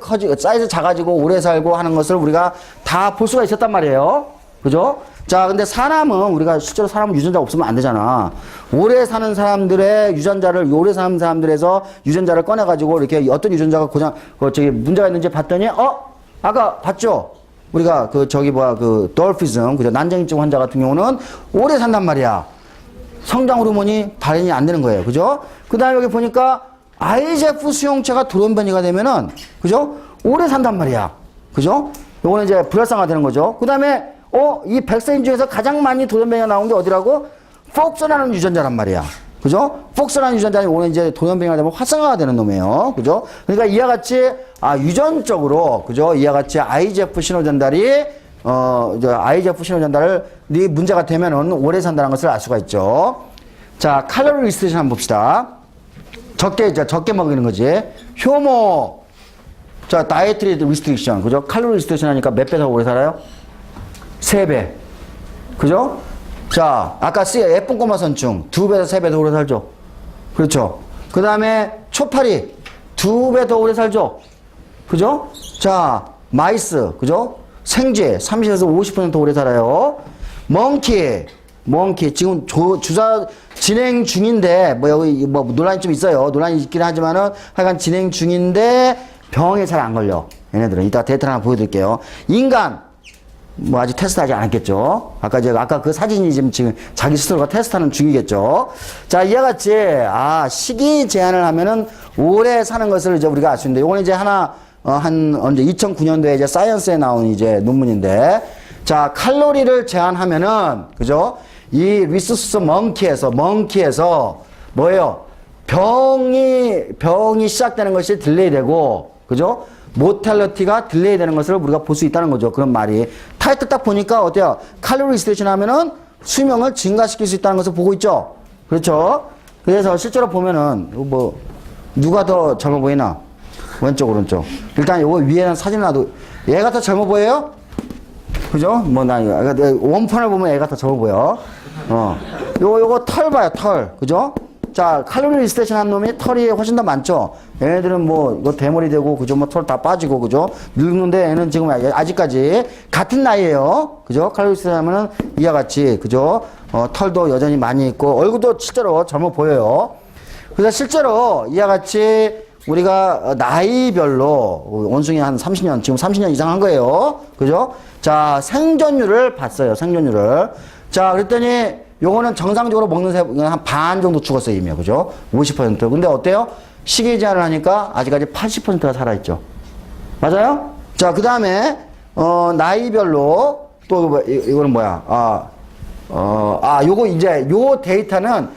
A: 작아지고 오래 살고 하는 것을 우리가 다 볼 수가 있었단 말이에요. 그죠? 자, 근데 사람은, 우리가 실제로 사람은 유전자가 없으면 안 되잖아. 오래 사는 사람들의 유전자를, 오래 사는 사람들에서 유전자를 꺼내가지고 이렇게 어떤 유전자가 문제가 있는지 봤더니, 아까 봤죠? 우리가 돌피즘, 그죠? 난쟁이증 환자 같은 경우는 오래 산단 말이야. 성장 호르몬이 발현이 안 되는 거예요. 그죠? 그 다음에 여기 보니까 IGF 수용체가 돌연변이가 되면은, 그죠? 오래 산단 말이야. 그죠? 요거는 이제 불활성화 되는 거죠. 그 다음에, 이 백세인 중에서 가장 많이 돌연변이가 나온 게 어디라고? 폭스라는 유전자란 말이야. 그죠? 폭스라는 유전자는 오늘 이제 돌연변이가 되면 활성화가 되는 놈이에요. 그죠? 그러니까 이와 같이, 유전적으로, 그죠? 이와 같이 IGF 신호 전달이, IGF 신호 전달이 문제가 되면은 오래 산다는 것을 알 수가 있죠. 자, 칼로리 리스트레이션 한번 봅시다. 적게 먹이는 거지. 효모. 자, 다이어트리 리스트릭션. 그죠? 칼로리 리스트릭션 하니까 몇 배 더 오래 살아요? 3배. 그죠? 자, 아까 예쁜 꼬마 선충. 2배에서 3배 더 오래 살죠? 그렇죠? 그 다음에 초파리. 2배 더 오래 살죠? 그죠? 자, 마이스. 그죠? 생쥐. 30에서 50% 오래 살아요. 멍키. 지금 진행 중인데, 여기 논란이 좀 있어요. 논란이 있긴 하지만은, 하여간 진행 중인데, 병에 잘 안 걸려. 얘네들은. 이따 데이터 하나 보여드릴게요. 인간. 아직 테스트 하지 않았겠죠. 아까 그 사진이 지금 자기 스스로가 테스트하는 중이겠죠. 자, 이와 같이, 시기 제한을 하면은 오래 사는 것을 이제 우리가 알 수 있는데, 요거는 이제 언제 2009년도에 이제 사이언스에 나온 이제 논문인데, 자, 칼로리를 제한하면은, 그죠? 이 리수스 멍키에서 뭐예요? 병이 시작되는 것이 딜레이 되고, 그죠? 모탈리티가 딜레이 되는 것을 우리가 볼 수 있다는 거죠. 그런 말이. 타이틀 딱 보니까 어때요? 칼로리 리스트레이션 하면은 수명을 증가시킬 수 있다는 것을 보고 있죠? 그렇죠? 그래서 실제로 보면은, 누가 더 젊어 보이나? 왼쪽, 오른쪽. 일단 요거 위에는 사진 놔도, 얘가 더 젊어 보여요? 그죠? 원판을 보면 애가 더 젊어 보여. 요거 털 봐요, 털. 그죠? 자, 칼로리 리스트레이션 한 놈이 털이 훨씬 더 많죠? 얘네들은 이거 대머리 되고, 그죠? 털 다 빠지고, 그죠? 늙는데 얘는 지금 아직까지 같은 나이에요. 그죠? 칼로리 리스트레이션 하면은 이와 같이, 그죠? 털도 여전히 많이 있고, 얼굴도 실제로 젊어 보여요. 그래서 실제로 이와 같이 우리가 나이별로 원숭이 한 30년, 지금 30년 이상 한 거예요. 그죠? 자, 생존율을 봤어요. 생존율을. 자, 그랬더니 요거는 정상적으로 먹는 새는 한 반 정도 죽었어요, 이미. 그죠? 50%. 근데 어때요? 시기 제한을 하니까 아직까지 80%가 살아있죠. 맞아요? 자, 그 다음에, 나이별로 또, 이거는 뭐야? 요 데이터는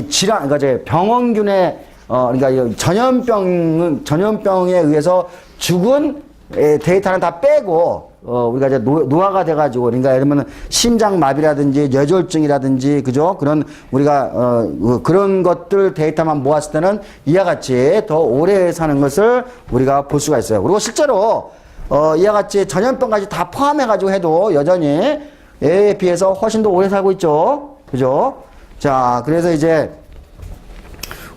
A: 질환, 그러니까 병원균의, 그러니까 전염병에 의해서 죽은 데이터는 다 빼고, 우리가 이제 노화가 돼가지고, 그러니까 예를 들면 심장마비라든지 뇌졸중이라든지, 그죠? 그런, 우리가, 그런 것들 데이터만 모았을 때는 이와 같이 더 오래 사는 것을 우리가 볼 수가 있어요. 그리고 실제로, 이와 같이 전염병까지 다 포함해가지고 해도 여전히 A에 비해서 훨씬 더 오래 살고 있죠. 그죠? 자, 그래서 이제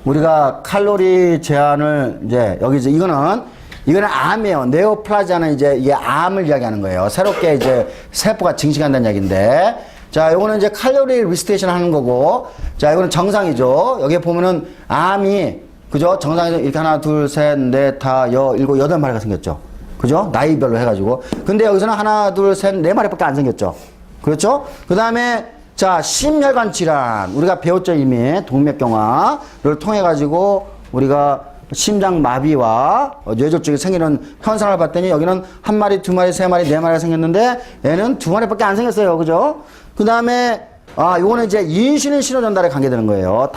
A: 우리가 칼로리 제한을 이거는 암이에요. 네오플라자는 이게 암을 이야기하는 거예요. 새롭게 세포가 증식한다는 얘기인데. 자, 요거는 이제 칼로리 리스트레이션 하는 거고, 자, 이거는 정상이죠. 여기에 보면은 암이, 그죠? 정상에서 이렇게 하나, 둘, 셋, 넷, 다, 일곱, 여덟 마리가 생겼죠. 그죠? 나이별로 해가지고. 근데 여기서는 하나, 둘, 셋, 네 마리밖에 안 생겼죠. 그렇죠? 그 다음에, 자, 심혈관 질환. 우리가 배웠죠, 이미. 동맥경화를 통해가지고, 우리가 심장 마비와 뇌졸중이 생기는 현상을 봤더니 여기는 한 마리, 두 마리, 세 마리, 네 마리가 생겼는데 얘는 두 마리밖에 안 생겼어요. 그죠? 그 다음에 요거는 이제 인슐린 신호 전달에 관계되는 거예요.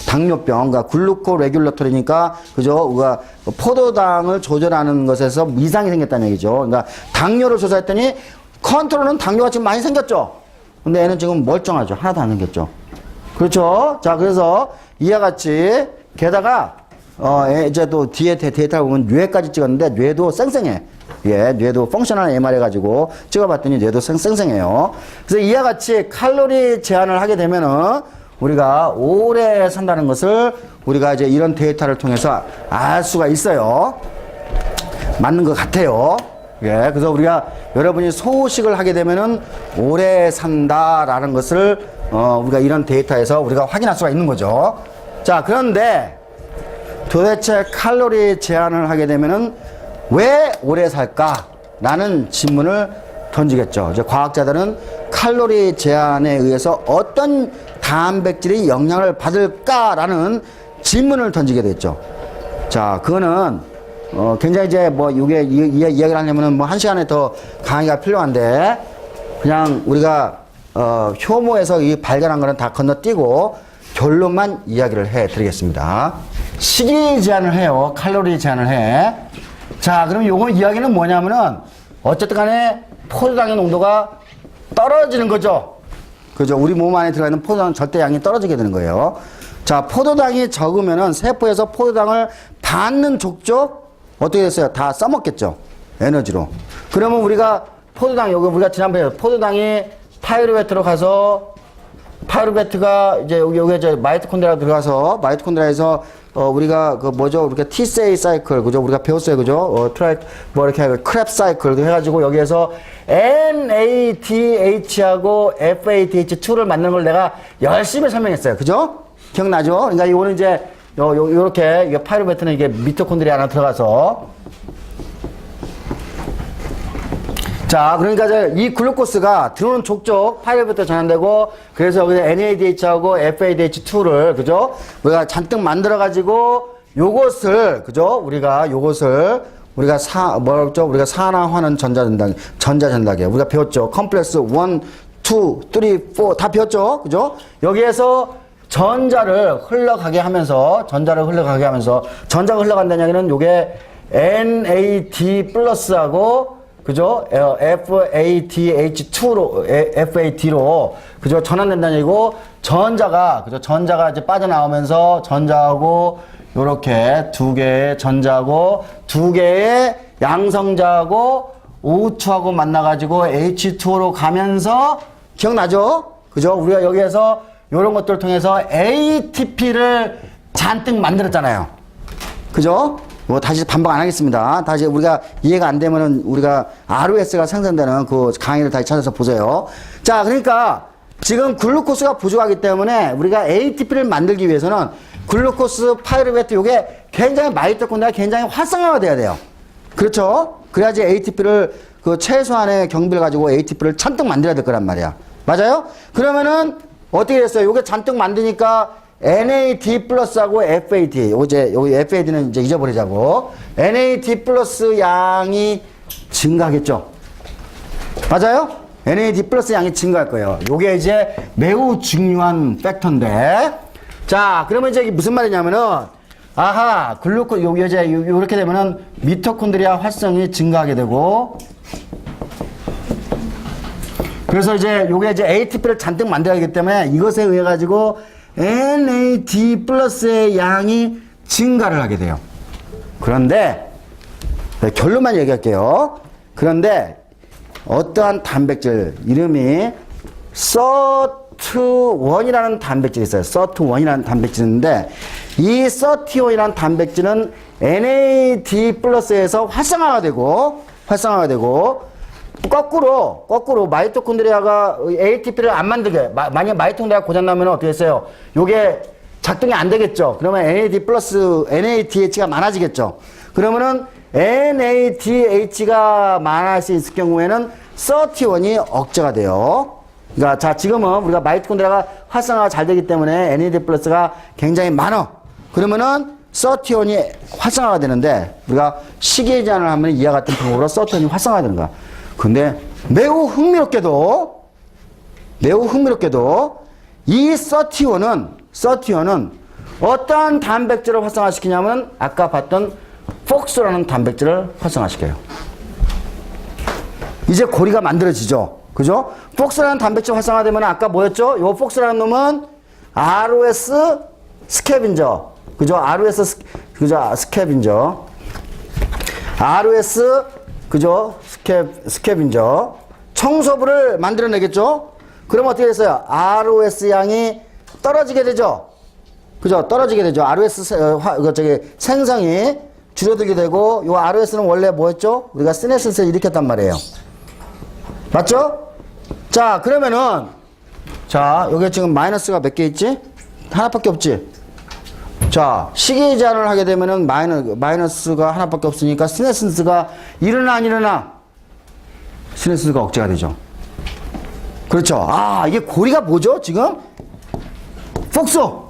A: 당뇨병, 그러니까 글루코 레귤러토리니까, 그죠? 우리가 포도당을 조절하는 것에서 이상이 생겼다는 얘기죠. 그러니까 당뇨를 조사했더니 컨트롤은 당뇨가 지금 많이 생겼죠. 근데 얘는 지금 멀쩡하죠. 하나도 안 생겼죠. 그렇죠? 자, 그래서 이와 같이 게다가 이제 또 뒤에 데이터를 보면 뇌까지 찍었는데 뇌도 쌩쌩해. 예, 뇌도 펑셔널 MR 해가지고 찍어봤더니 뇌도 쌩쌩해요. 그래서 이와 같이 칼로리 제한을 하게 되면은 우리가 오래 산다는 것을 우리가 이제 이런 데이터를 통해서 알 수가 있어요. 맞는 것 같아요. 예, 그래서 우리가 여러분이 소식을 하게 되면은 오래 산다라는 것을 우리가 이런 데이터에서 우리가 확인할 수가 있는 거죠. 자, 그런데 도대체 칼로리 제한을 하게 되면은 왜 오래 살까라는 질문을 던지겠죠. 이제 과학자들은 칼로리 제한에 의해서 어떤 단백질이 영향을 받을까라는 질문을 던지게 됐죠. 자, 그거는 굉장히 이제 뭐 이게 이야기를 하려면은 뭐 한 시간에 더 강의가 필요한데 그냥 우리가 효모에서 이 발견한 거는 다 건너뛰고 결론만 이야기를 해 드리겠습니다. 식이 제한을 해요. 칼로리 제한을 해. 자, 그럼 요거 이야기는 뭐냐면은 어쨌든 간에 포도당의 농도가 떨어지는 거죠. 그죠? 우리 몸 안에 들어가 있는 포도당 절대량이 떨어지게 되는 거예요. 자, 포도당이 적으면은 세포에서 포도당을 받는 족족 어떻게 됐어요? 다 써먹겠죠. 에너지로. 그러면 우리가 포도당, 여기 우리가 지난번에 포도당이 파이루베트로 가서 파이루베트가 이제 여기 이제 마이토콘드리아 들어가서 마이토콘드리아에서 우리가 그 뭐죠? 우리가 T세이 사이클, 그죠? 우리가 배웠어요, 그죠? 뭐 이렇게 크랩 사이클도 해가지고 여기에서 NADH하고 FADH2를 만드는 걸 내가 열심히 설명했어요, 그죠? 기억나죠? 그러니까 이거는 이제 요렇게 이게 파이루베트는 이게 미토콘드리아 하나 들어가서 자, 그러니까 이 글루코스가 들어오는 족족 파이루베트로 전환되고 그래서 여기 NADH하고 FADH2를 그죠? 우리가 잔뜩 만들어 가지고 요것을 그죠? 우리가 우리가 뭐였죠? 우리가 산화하는 전자전달계 우리가 배웠죠. 컴플렉스 1, 2, 3, 4 다 배웠죠. 그죠? 여기에서 전자가 흘러가게 하면서 전자가 흘러간다는 얘기는 요게 NAD 플러스하고 그죠? FAD로, 그죠? 전환된다는 얘기고, 전자가 이제 빠져나오면서 전자하고, 요렇게 두 개의 전자하고, 두 개의 양성자하고, O2하고 만나가지고 H2O로 가면서, 기억나죠? 그죠? 우리가 여기에서 요런 것들을 통해서 ATP를 잔뜩 만들었잖아요. 그죠? 뭐 다시 반복 안 하겠습니다. 다시 우리가 이해가 안 되면은 우리가 ROS가 생성되는 그 강의를 다시 찾아서 보세요. 자, 그러니까 지금 글루코스가 부족하기 때문에 우리가 ATP를 만들기 위해서는 글루코스 파이루베트 요게 굉장히 마이토콘드리아가 굉장히 활성화가 돼야 돼요. 그렇죠? 그래야지 ATP를 그 최소한의 경비를 가지고 ATP를 잔뜩 만들어야 될 거란 말이야. 맞아요? 그러면은 어떻게 됐어요? 요게 잔뜩 만드니까 NAD 플러스하고 FAD, 여기 FAD는 이제 잊어버리자고. NAD 플러스 양이 증가하겠죠? 맞아요? NAD 플러스 양이 증가할 거예요. 요게 이제 매우 중요한 팩터인데. 자, 그러면 이제 이게 무슨 말이냐면은, 아하, 요게 이제 요렇게 되면은 미토콘드리아 활성이 증가하게 되고, 그래서 이제 요게 이제 ATP를 잔뜩 만들어야 하기 때문에 이것에 의해 가지고 NAD 플러스의 양이 증가를 하게 돼요. 그런데 결론만 얘기할게요. 그런데 어떠한 단백질 이름이 SIRT1이라는 단백질이 있어요. SIRT1이라는 단백질인데 이 SIRT1이라는 단백질은 NAD 플러스에서 활성화가 되고 거꾸로 마이토콘드리아가 ATP를 안 만들게, 만약 마이토콘드리아가 고장나면 어떻게 했어요? 요게 작동이 안 되겠죠. 그러면 NAD 플러스 NADH가 많아지겠죠. 그러면은 NADH가 많을 수 있을 경우에는 31이 억제가 돼요. 그러니까 자, 지금은 우리가 마이토콘드리아가 활성화가 잘 되기 때문에 NAD 플러스가 굉장히 많아. 그러면은 31이 활성화가 되는데 우리가 식이의 제한을 하면 이와 같은 방법으로 31이 활성화가 되는 거야. 근데 매우 흥미롭게도 이 31은 어떠한 단백질을 활성화시키냐면 아까 봤던 폭스라는 단백질을 활성화시켜요. 이제 고리가 만들어지죠. 그죠? 폭스라는 단백질 활성화되면 아까 뭐였죠? 요 폭스라는 놈은 ROS 스캐빈저. 그죠? ROS 스캐빈저. ROS 그죠? 스캐빈저. 청소부를 만들어내겠죠? 그럼 어떻게 됐어요? ROS 양이 떨어지게 되죠? 그죠? 떨어지게 되죠. ROS 생성이 줄어들게 되고, 요 ROS는 원래 뭐였죠? 우리가 시네신스를 일으켰단 말이에요. 맞죠? 자, 그러면은, 자, 여기 지금 마이너스가 몇 개 있지? 하나밖에 없지? 자, 식이 제한을 하게 되면은 마이너스가 하나밖에 없으니까 시네신스가 일어나, 안 일어나? 시네신스가 억제가 되죠. 그렇죠. 아, 이게 고리가 뭐죠, 지금? 폭소.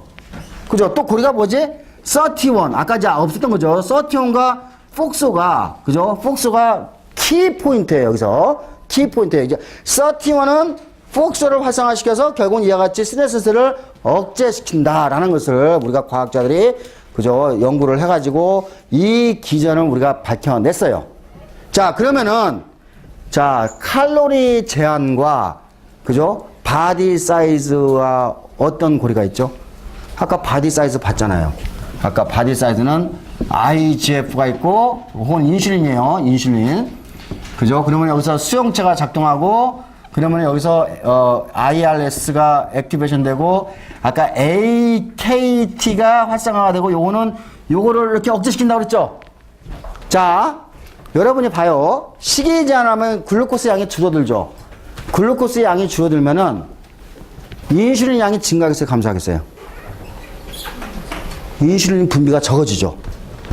A: 그죠? 또 고리가 뭐지? 31. 아까 이제 없었던 거죠. 31과 폭소가, 그죠? 폭소가 키포인트예요, 여기서. 키포인트예요. 이제 31은 폭소를 활성화시켜서 결국은 이와 같이 시네신스를 억제시킨다라는 것을 우리가 과학자들이, 그죠? 연구를 해가지고 이 기전을 우리가 밝혀냈어요. 자, 그러면은, 자, 칼로리 제한과, 그죠? 바디 사이즈와 어떤 고리가 있죠? 아까 바디 사이즈 봤잖아요. 아까 바디 사이즈는 IGF가 있고, 혹은 인슐린이에요. 인슐린. 그죠? 그러면 여기서 수용체가 작동하고, 그러면 여기서 IRS가 액티베이션 되고, 아까 AKT가 활성화가 되고, 요거를 이렇게 억제시킨다고 그랬죠? 자, 여러분이 봐요. 식이 제한하면 글루코스 양이 줄어들죠? 글루코스 양이 줄어들면은 인슐린 양이 증가하겠어요? 감소하겠어요? 인슐린 분비가 적어지죠.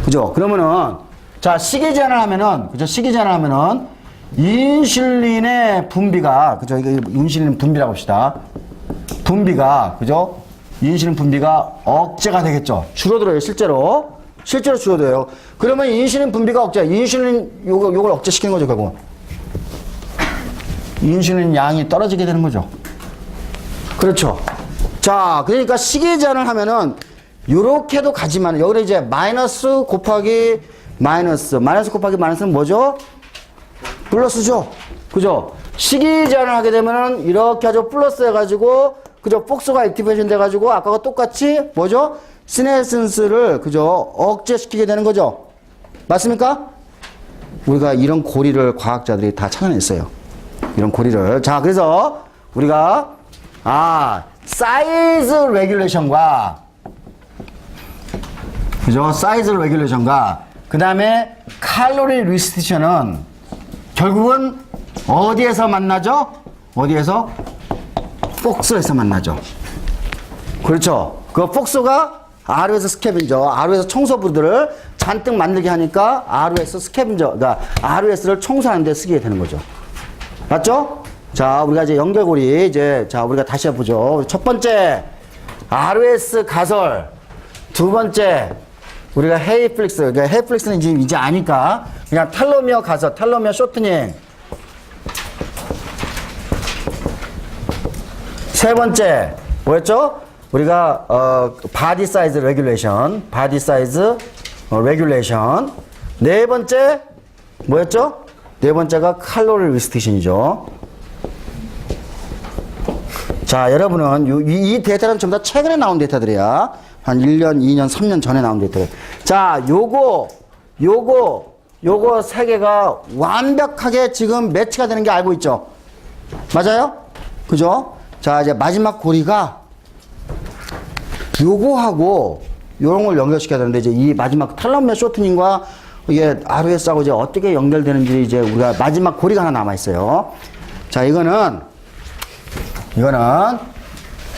A: 그죠? 그러면은, 자, 식이 제한을 하면은, 그죠? 식이 제한을 하면은, 인슐린의 분비가, 그죠? 이거 인슐린 분비라고 합시다. 분비가, 그죠? 인슐린 분비가 억제가 되겠죠. 줄어들어요, 실제로. 실제로 줄어들어요. 그러면 인슐린 분비가 억제, 인슐린, 요걸 억제시키는 거죠, 결국. 인슐린 양이 떨어지게 되는 거죠. 그렇죠. 자, 그러니까 식이 제한을 하면은, 요렇게도 가지만, 여기는 이제 마이너스 곱하기 마이너스 곱하기 마이너스는 뭐죠? 플러스죠. 그죠? 식이 제한을 하게 되면은 이렇게 하죠. 플러스 해가지고, 그죠? 폭소가 액티베이션 돼가지고, 아까와 똑같이 뭐죠? 시네신스를, 그죠? 억제시키게 되는 거죠. 맞습니까? 우리가 이런 고리를 과학자들이 다 찾아냈어요. 이런 고리를. 자, 그래서 우리가, 사이즈 레귤레이션과, 그죠? 사이즈 레귤레이션과, 그 다음에 칼로리 리스트릭션은 결국은 어디에서 만나죠? 어디에서? 폭소에서 만나죠. 그렇죠. 그 폭소가 ROS 스캐빈저, ROS 청소부들을 잔뜩 만들게 하니까 ROS 스캐빈저, 그러니까 ROS를 청소하는 데 쓰게 되는 거죠. 맞죠? 자, 우리가 이제 연결고리, 자, 우리가 다시 해보죠. 첫 번째, ROS 가설. 두 번째, 우리가 헤이플릭스, 그러니까 헤이플릭스는 이제 아니까 그냥 텔로미어 가설, 텔로미어 쇼트닝. 세 번째 뭐였죠? 우리가 바디 사이즈 레귤레이션, 바디 사이즈 레귤레이션. 네 번째 뭐였죠? 네 번째가 칼로리 리스트릭션이죠. 자, 여러분은 이 데이터는 전부 다 최근에 나온 데이터들이야. 한 1년, 2년, 3년 전에 나온 데이터. 자, 요거 세 개가 완벽하게 지금 매치가 되는 게 알고 있죠? 맞아요? 그죠? 자, 이제 마지막 고리가 요거하고 요런 걸 연결시켜야 되는데, 이제 이 마지막 텔로미어 쇼트닝과 이게 ROS하고 이제 어떻게 연결되는지 이제 우리가 마지막 고리가 하나 남아 있어요. 자, 이거는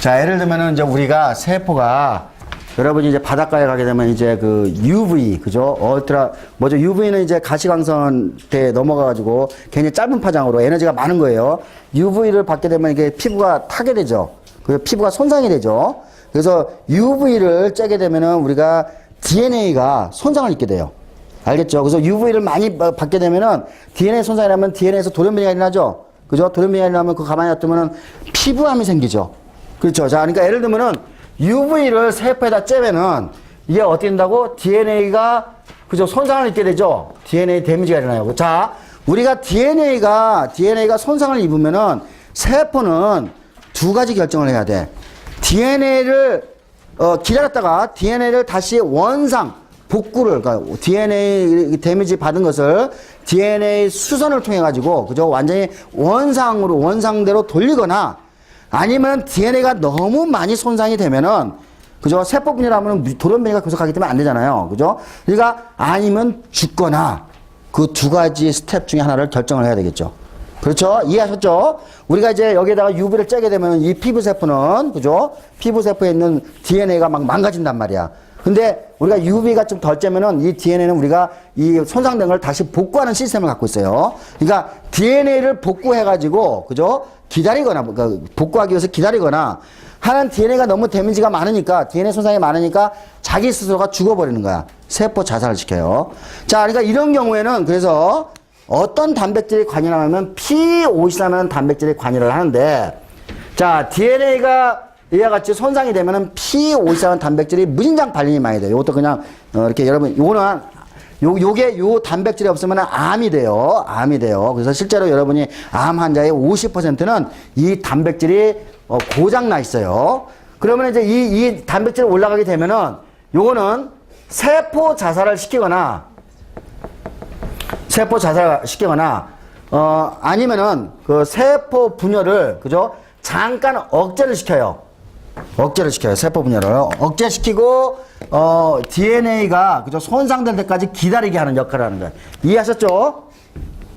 A: 자, 예를 들면은 이제 우리가 세포가 여러분이 이제 바닷가에 가게 되면 이제 그 UV, 그죠? 뭐죠? UV는 이제 가시광선대 넘어가가지고 굉장히 짧은 파장으로 에너지가 많은 거예요. UV를 받게 되면 이게 피부가 타게 되죠. 그 피부가 손상이 되죠. 그래서 UV를 쬐게 되면은 우리가 DNA가 손상을 입게 돼요. 알겠죠? 그래서 UV를 많이 받게 되면은 DNA 손상이 나면 DNA에서 돌연변이가 일어나죠? 그죠? 돌연변이가 일어나면 그 가만히 놔두면은 피부암이 생기죠. 그렇죠? 자, 그러니까 예를 들면은 UV를 세포에다 쬐면은 이게 어떻게 된다고? DNA가, 그죠? 손상을 입게 되죠? DNA 데미지가 일어나요. 자, 우리가 DNA가 손상을 입으면은 세포는 두 가지 결정을 해야 돼. DNA를, 기다렸다가 DNA를 다시 복구를, 그러니까 DNA 데미지 받은 것을 DNA 수선을 통해 가지고, 그죠? 완전히 원상대로 돌리거나 아니면 DNA가 너무 많이 손상이 되면은, 그죠? 세포 분열하면 돌연변이가 계속 가기 때문에 안 되잖아요. 그죠? 그러니까 아니면 죽거나 그 두 가지 스텝 중에 하나를 결정을 해야 되겠죠. 그렇죠? 이해하셨죠? 우리가 이제 여기에다가 UV를 쬐게 되면 이 피부세포는, 그죠? 피부세포에 있는 DNA가 막 망가진단 말이야. 근데 우리가 UV가 좀 덜 쬐면은 이 DNA는 우리가 이 손상된 걸 다시 복구하는 시스템을 갖고 있어요. 그러니까 DNA를 복구해가지고, 그죠? 기다리거나, 그러니까 복구하기 위해서 기다리거나 하는 DNA가 너무 데미지가 많으니까, DNA 손상이 많으니까 자기 스스로가 죽어버리는 거야. 세포 자살을 시켜요. 자, 그러니까 이런 경우에는 그래서 어떤 단백질이 관여를 하면 P53이라는 단백질이 관여를 하는데, 자, DNA가 이와 같이 손상이 되면은 P53 단백질이 무진장 발림이 많이 돼요. 이것도 그냥 이렇게 여러분 요거는 요 단백질이 없으면 암이 돼요. 그래서 실제로 여러분이 암 환자의 50%는 이 단백질이 고장 나 있어요. 그러면 이제 이 단백질이 올라가게 되면은 요거는 세포 자살을 시키거나 아니면은 그 세포 분열을, 그죠? 잠깐 억제를 시켜요. 세포 분열을 억제시키고 DNA가, 그죠? 손상될 때까지 기다리게 하는 역할을 하는 거예요. 이해하셨죠?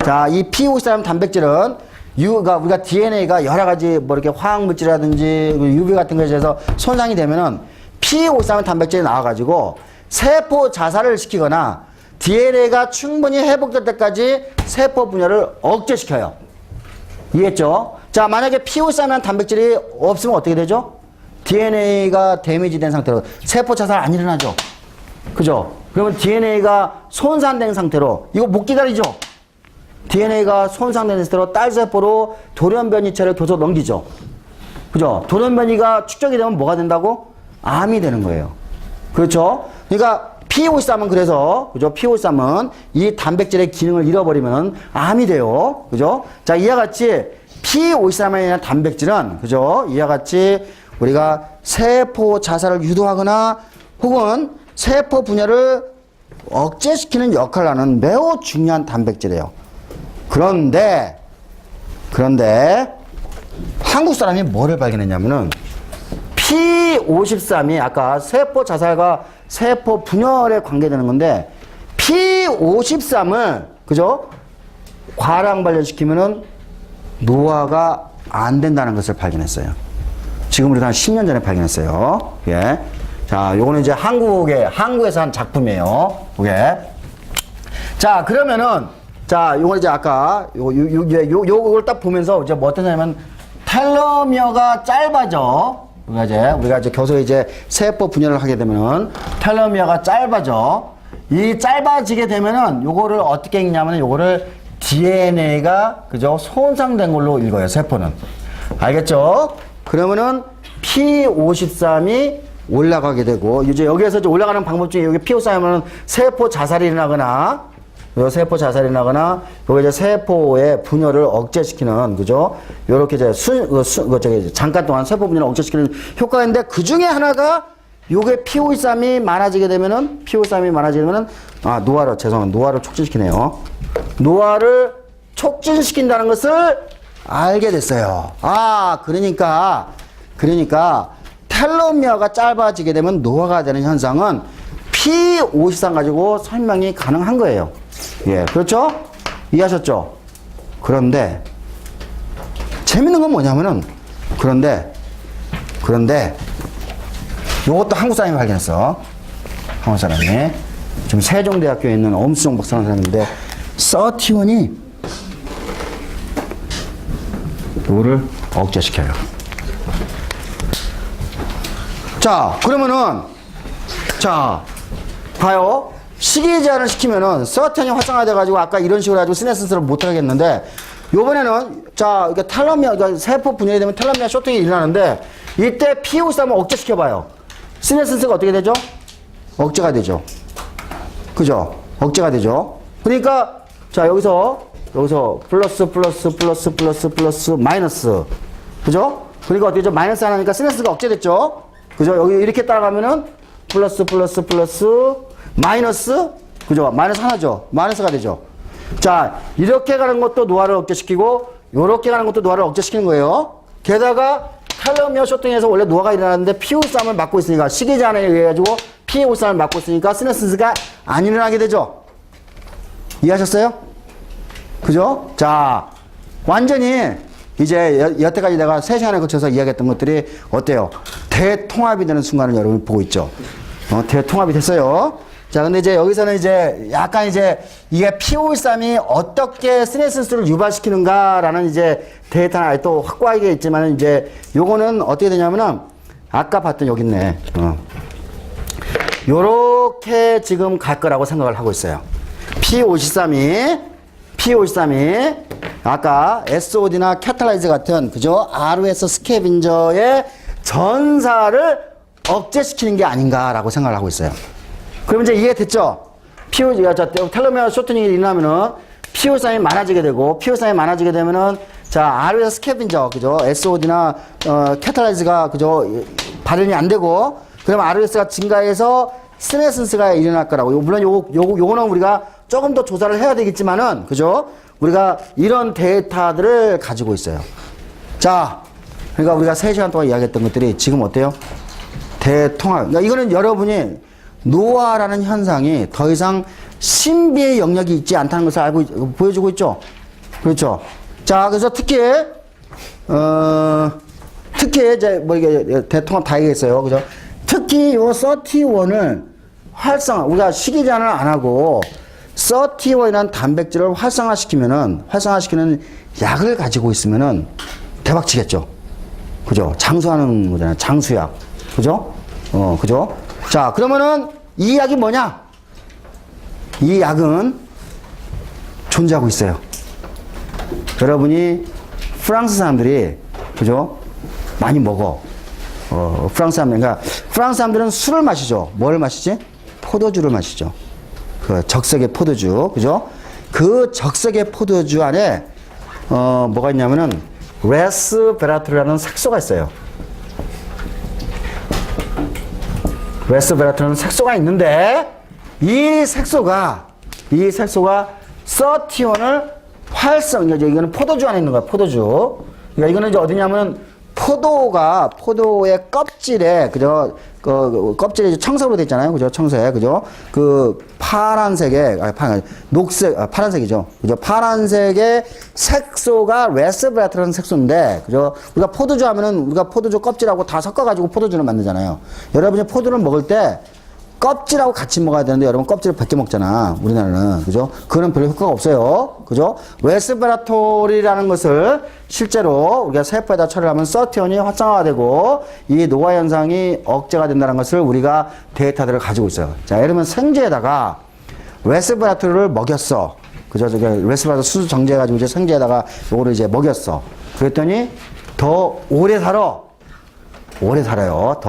A: 자, 이 P53 단백질은 우리가 DNA가 여러 가지 뭐 이렇게 화학 물질이라든지 UV 같은 것에 의해서 손상이 되면은 P53 단백질이 나와가지고 세포 자살을 시키거나 DNA가 충분히 회복될 때까지 세포 분열을 억제시켜요. 이해했죠? 자, 만약에 P53 단백질이 없으면 어떻게 되죠? DNA가 데미지 된 상태로 세포 자살 안 일어나죠? 그죠? 그러면 DNA가 손상된 상태로 이거 못 기다리죠? DNA가 손상된 상태로 딸세포로 돌연변이체를 계속 넘기죠? 그죠? 돌연변이가 축적이 되면 뭐가 된다고? 암이 되는 거예요. 그렇죠? 그러니까 P53은 그래서, 그죠? P53은 이 단백질의 기능을 잃어버리면 암이 돼요. 그죠? 자, 이와 같이 P53이라는 단백질은, 그죠? 이와 같이 우리가 세포 자살을 유도하거나 혹은 세포 분열을 억제시키는 역할을 하는 매우 중요한 단백질이에요. 그런데 한국 사람이 뭐를 발견했냐면은 P53이 아까 세포 자살과 세포 분열에 관계되는 건데 P53을, 그죠? 과량 발현시키면은 노화가 안 된다는 것을 발견했어요. 지금 우리가 한 10년 전에 발견했어요. 예. 자, 요거는 이제 한국에서 한 작품이에요. 이게. 자, 그러면은, 자, 요건 이제 아까, 요걸 딱 보면서 이제 뭐 어떠냐면, 텔로미어가 짧아져. 우리가 이제 교수에 이제 세포 분열을 하게 되면은, 텔로미어가 짧아져. 이 짧아지게 되면은, 요거를 어떻게 읽냐면은, 요거를 DNA가, 그죠? 손상된 걸로 읽어요, 세포는. 알겠죠? 그러면은 P53이 올라가게 되고, 이제 여기에서 이제 올라가는 방법 중에 여기 P53이면 세포 자살이 일어나거나, 여기 이제 세포의 분열을 억제시키는, 그죠? 요렇게 이제 잠깐 동안 세포 분열을 억제시키는 효과가 있는데, 그 중에 하나가 요게 P53이 많아지게 되면은, 노화를 촉진시키네요. 노화를 촉진시킨다는 것을 알게 됐어요. 아, 그러니까 텔로미어가 짧아지게 되면 노화가 되는 현상은 P53 가지고 설명이 가능한 거예요. 예, 그렇죠? 이해하셨죠? 그런데 재밌는 건 뭐냐면은 그런데 요것도 한국 사람이 발견했어. 한국 사람이 지금 세종대학교에 있는 엄수정 박사라는 사람인데 서티온이 요거를 억제시켜요. 자, 그러면은 자, 봐요. 시기 제한을 시키면은 서티온이 활성화돼가지고 아까 이런 식으로 해가지고 시네신스를 못하겠는데 요번에는 자, 이게 텔로미어, 그러니까 세포 분열이 되면 텔로미어 쇼팅이 일어나는데 이때 P53을 억제시켜봐요. 시네신스가 어떻게 되죠? 억제가 되죠. 그죠? 억제가 되죠. 그러니까 자, 여기서 플러스 마이너스. 그죠? 그러니까 어떻게 되죠? 마이너스 하나니까 시네스가 억제됐죠? 그죠? 여기 이렇게 따라가면은 플러스 마이너스. 그죠? 마이너스 하나죠? 마이너스가 되죠? 자, 이렇게 가는 것도 노화를 억제시키고 요렇게 가는 것도 노화를 억제시키는 거예요. 게다가 텔로미어 쇼팅에서 원래 노화가 일어나는데 P53을 막고 있으니까 시기 제한에 의해 가지고 P53을 막고 있으니까 시네시스가 안 일어나게 되죠. 이해하셨어요? 그죠? 자, 완전히 이제 여태까지 내가 3시간에 거쳐서 이야기했던 것들이 어때요? 대통합이 되는 순간을 여러분이 보고 있죠. 대통합이 됐어요. 자, 근데 이제 여기서는 이제 약간 이제 이게 P53이 어떻게 시네시스를 유발시키는가라는 이제 데이터는 아직 또 확고하게 있지만은 이제 요거는 어떻게 되냐면은 아까 봤던 여기 있네. 요렇게 지금 갈 거라고 생각을 하고 있어요. P53이 아까 SOD나 캐탈라이즈 같은 그죠? ROS 스캐빈저의 전사를 억제시키는 게 아닌가라고 생각을 하고 있어요. 그럼 이제 이해됐죠? 텔로미어 쇼트닝이 일어나면은 P53이 많아지게 되고, P53이 많아지게 되면은, 자, ROS 스캐빈저, 그죠? SOD나, 캐탈라이즈가, 그죠? 발현이 안 되고, 그럼 ROS가 증가해서 스네슨스가 일어날 거라고. 물론 요거는 우리가 조금 더 조사를 해야 되겠지만은, 그죠? 우리가 이런 데이터들을 가지고 있어요. 자, 그러니까 우리가 3시간 동안 이야기했던 것들이 지금 어때요? 대통합. 그러니까 이거는 여러분이 노화라는 현상이 더 이상 신비의 영역이 있지 않다는 것을 보여주고 있죠. 그렇죠. 자, 그래서 특히 이제 뭐 이게 대통합 다 얘기했어요. 그죠. 특히 요 31을 우리가 식이 제한을 안 하고 31이라는 단백질을 활성화시키는 약을 가지고 있으면은 대박 치겠죠. 그죠. 장수하는 거잖아요. 장수약. 그죠. 그죠. 자, 그러면은 이 약이 뭐냐? 이 약은 존재하고 있어요. 여러분이 프랑스 사람들이 그죠? 많이 먹어. 프랑스 사람들은 술을 마시죠. 뭘 마시지? 포도주를 마시죠. 그 적색의 포도주, 그죠? 그 적색의 포도주 안에 뭐가 있냐면은 레스베라트르라는 색소가 있어요. 레스베라트르라는 색소가 있는데 이 색소가 서티온을 이거는 포도주 안에 있는 거야. 포도주. 그러니까 이거는 이제 어디냐면 포도의 껍질에 그죠? 그 껍질이 이제 청색으로 돼 있잖아요. 그죠? 청색. 그죠? 그 파란색이죠. 그죠? 파란색의 색소가 레스베라트라는 색소인데, 그죠? 우리가 포도주 하면은 우리가 포도주 껍질하고 다 섞어가지고 포도주를 만들잖아요. 여러분이 포도를 먹을 때 껍질하고 같이 먹어야 되는데 여러분 껍질을 벗겨 먹잖아. 우리나라는. 그죠? 그거는 별로 효과가 없어요. 그죠? 레스베라토리라는 것을 실제로 우리가 세포에다 처리를 하면 서티온이 활성화되고 이 노화 현상이 억제가 된다는 것을 우리가 데이터들을 가지고 있어요. 자, 예를 들면 생제에다가 레스베라토리를 먹였어. 그죠? 레스베라토리 수수 정제해가지고 이제 생제에다가 요거를 이제 먹였어. 그랬더니 더 오래 살아. 오래 살아요.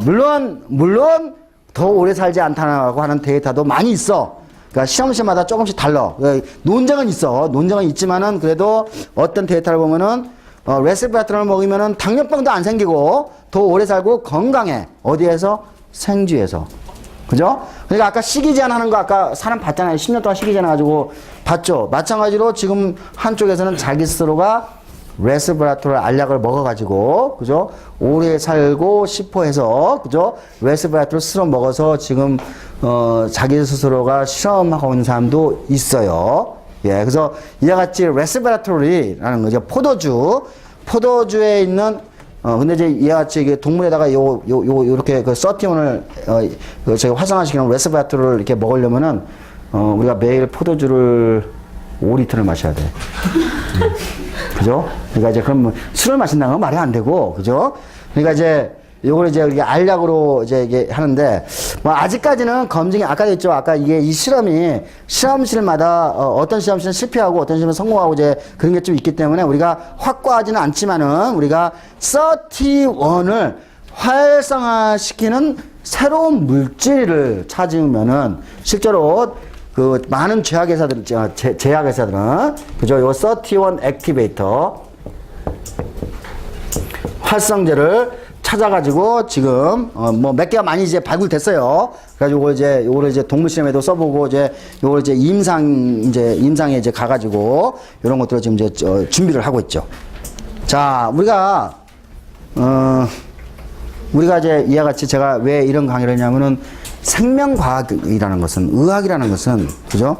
A: 물론 더 오래 살지 않다고 하는 데이터도 많이 있어. 그러니까 시험마다 조금씩 달라. 논쟁은 있어. 논쟁은 있지만은 그래도 어떤 데이터를 보면은 레스베라트론을 먹으면은 당뇨병도 안 생기고 더 오래 살고 건강해. 어디에서? 생쥐에서. 그죠? 그러니까 아까 식이 제한하는 거 아까 사람 봤잖아요. 10년 동안 식이 제한해가지고 봤죠. 마찬가지로 지금 한쪽에서는 자기 스스로가 레스베라트롤 알약을 먹어가지고, 그죠? 오래 살고 싶어 해서, 그죠? 레스베라트롤 스스로 먹어서 지금, 자기 스스로가 실험하고 있는 사람도 있어요. 예, 그래서 이와 같이 레스베라트롤이라는 거죠. 포도주에 있는, 근데 이제 이와 같이 이게 동물에다가 요렇게 그 서티온을, 저희 활성화시키는 레스베라트롤을 이렇게 먹으려면은, 우리가 매일 포도주를 5리터를 마셔야 돼. 그죠? 그러니까 이제 그럼 술을 마신다는 건 말이 안 되고, 그죠? 그러니까 이제 요걸 이제 우리가 알약으로 이제 이게 하는데, 뭐 아직까지는 검증이, 아까 했죠. 아까 이게 이 실험이 실험실마다 어떤 실험실은 실패하고 어떤 실험은 성공하고 이제 그런 게 좀 있기 때문에 우리가 확고하지는 않지만은 우리가 31을 활성화시키는 새로운 물질을 찾으면은 실제로 그 많은 제약회사들은 그죠? 요 31 액티베이터 활성제를 찾아가지고 지금 뭐 몇 개가 많이 이제 발굴됐어요. 그래가지고 이제 요거를 이제 동물 실험에도 써보고 이제 요걸 이제 임상에 이제 가가지고 이런 것들을 지금 이제 준비를 하고 있죠. 자, 우리가 이제 이와 같이 제가 왜 이런 강의를 했냐면은 생명과학이라는 것은, 의학이라는 것은, 그죠?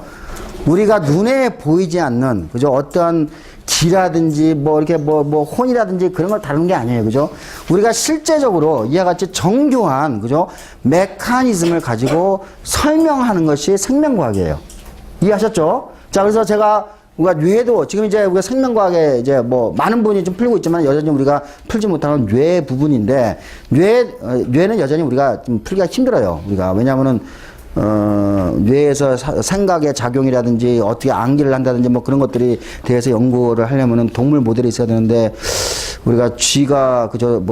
A: 우리가 눈에 보이지 않는, 그죠? 어떠한 기라든지, 뭐, 이렇게 혼이라든지 그런 걸 다루는 게 아니에요. 그죠? 우리가 실제적으로 이와 같이 정교한, 그죠? 메커니즘을 가지고 설명하는 것이 생명과학이에요. 이해하셨죠? 자, 그래서 우리가 뇌도, 지금 이제 우리가 생명과학에 이제 뭐 많은 분이 좀 풀고 있지만 여전히 우리가 풀지 못하는 뇌 부분인데, 뇌는 여전히 우리가 좀 풀기가 힘들어요. 우리가. 왜냐면은, 뇌에서 생각의 작용이라든지 어떻게 암기를 한다든지 뭐 그런 것들이 대해서 연구를 하려면은 동물 모델이 있어야 되는데, 우리가 쥐가, 그죠,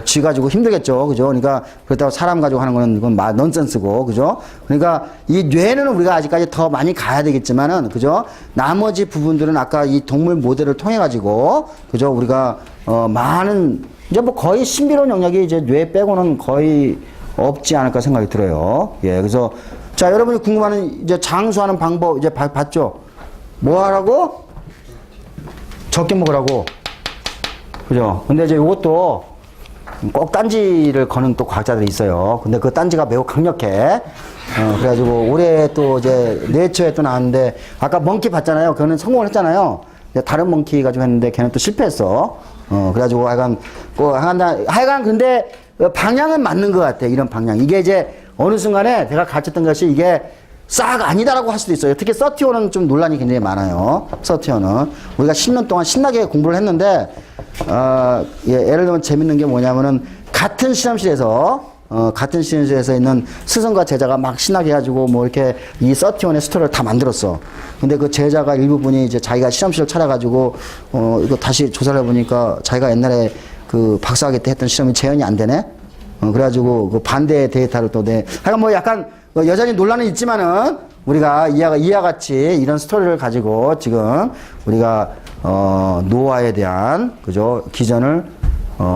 A: 쥐 가지고 힘들겠죠. 그죠? 그러니까, 그렇다고 사람 가지고 하는 거는 이건 넌센스고, 그죠? 그러니까, 이 뇌는 우리가 아직까지 더 많이 가야 되겠지만은, 그죠? 나머지 부분들은 아까 이 동물 모델을 통해가지고, 그죠? 우리가, 많은, 이제 뭐 거의 신비로운 영역이 이제 뇌 빼고는 거의 없지 않을까 생각이 들어요. 예, 그래서, 자, 여러분이 궁금한 이제 장수하는 방법 이제 봤죠? 뭐 하라고? 적게 먹으라고. 그죠? 근데 이제 이것도 꼭 딴지를 거는 또 과학자들이 있어요. 근데 그 딴지가 매우 강력해. 그래가지고 올해 또 이제 네이처에 또 나왔는데, 아까 멍키 봤잖아요. 그거는 성공을 했잖아요. 다른 멍키 가지고 했는데 걔는 또 실패했어. 그래가지고 하여간 근데 방향은 맞는 것 같아. 이런 방향. 이게 이제 어느 순간에 제가 가르쳤던 것이 이게 싹 아니다라고 할 수도 있어요. 특히 서티온은 좀 논란이 굉장히 많아요. 서티온은. 우리가 10년 동안 신나게 공부를 했는데, 예를 들면 재밌는 게 뭐냐면은, 같은 실험실에서 있는 스승과 제자가 막 신나게 해가지고 뭐 이렇게 이 서티온의 스토리를 다 만들었어. 근데 그 제자가 일부분이 이제 자기가 실험실을 찾아가지고, 이거 다시 조사를 해보니까 자기가 옛날에 그 박사학위 때 했던 실험이 재현이 안 되네? 그래가지고 그 반대 데이터를 또 하여간 뭐 약간 여전히 논란은 있지만은 우리가 이와 같이 이런 스토리를 가지고 지금 우리가 노화에 대한, 그죠? 기전을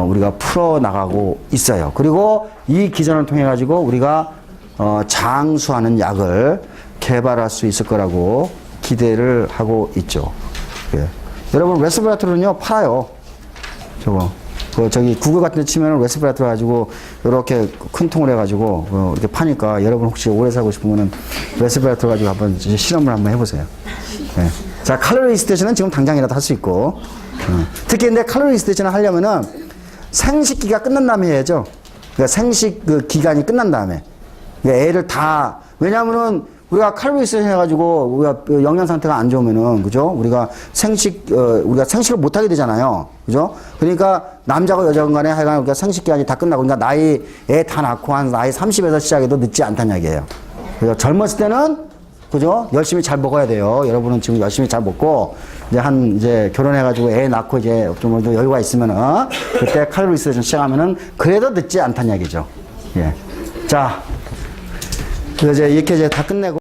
A: 우리가 풀어나가고 있어요. 그리고 이 기전을 통해 가지고 우리가 장수하는 약을 개발할 수 있을 거라고 기대를 하고 있죠. 예. 여러분, 레스베라트롤은요, 팔아요. 저기 구글 같은 데 치면은 레스베라트롤 가지고 이렇게 큰 통을 해가지고 이렇게 파니까, 여러분 혹시 오래 살고 싶으면은 레스베라트롤 가지고 한번 실험을 한번 해보세요. 예. 자, 칼로리 리스테이션은 지금 당장이라도 할 수 있고, 특히 근데 칼로리 리스테이션을 하려면은 생식기가 끝난 다음에 해야죠. 그러니까 생식 그 기간이 끝난 다음에. 그러니까 애를 다, 왜냐면은 우리가 칼로리 리스테이션 해가지고 우리가 영양 상태가 안 좋으면은, 그죠? 우리가 생식을 못 하게 되잖아요. 그죠? 그러니까 남자고 여자건 간에 하여간 우리가 생식 기간이 다 끝나고, 그러니까 애 다 낳고 한 나이 30에서 시작해도 늦지 않다는 얘기예요. 그죠? 젊었을 때는, 그죠? 열심히 잘 먹어야 돼요. 여러분은 지금 열심히 잘 먹고, 이제 결혼해가지고 애 낳고 이제 좀 여유가 있으면은, 그때 칼로리 리스테이션 시작하면은 그래도 늦지 않다는 얘기죠. 예. 자, 이제 이렇게 이제 다 끝내고.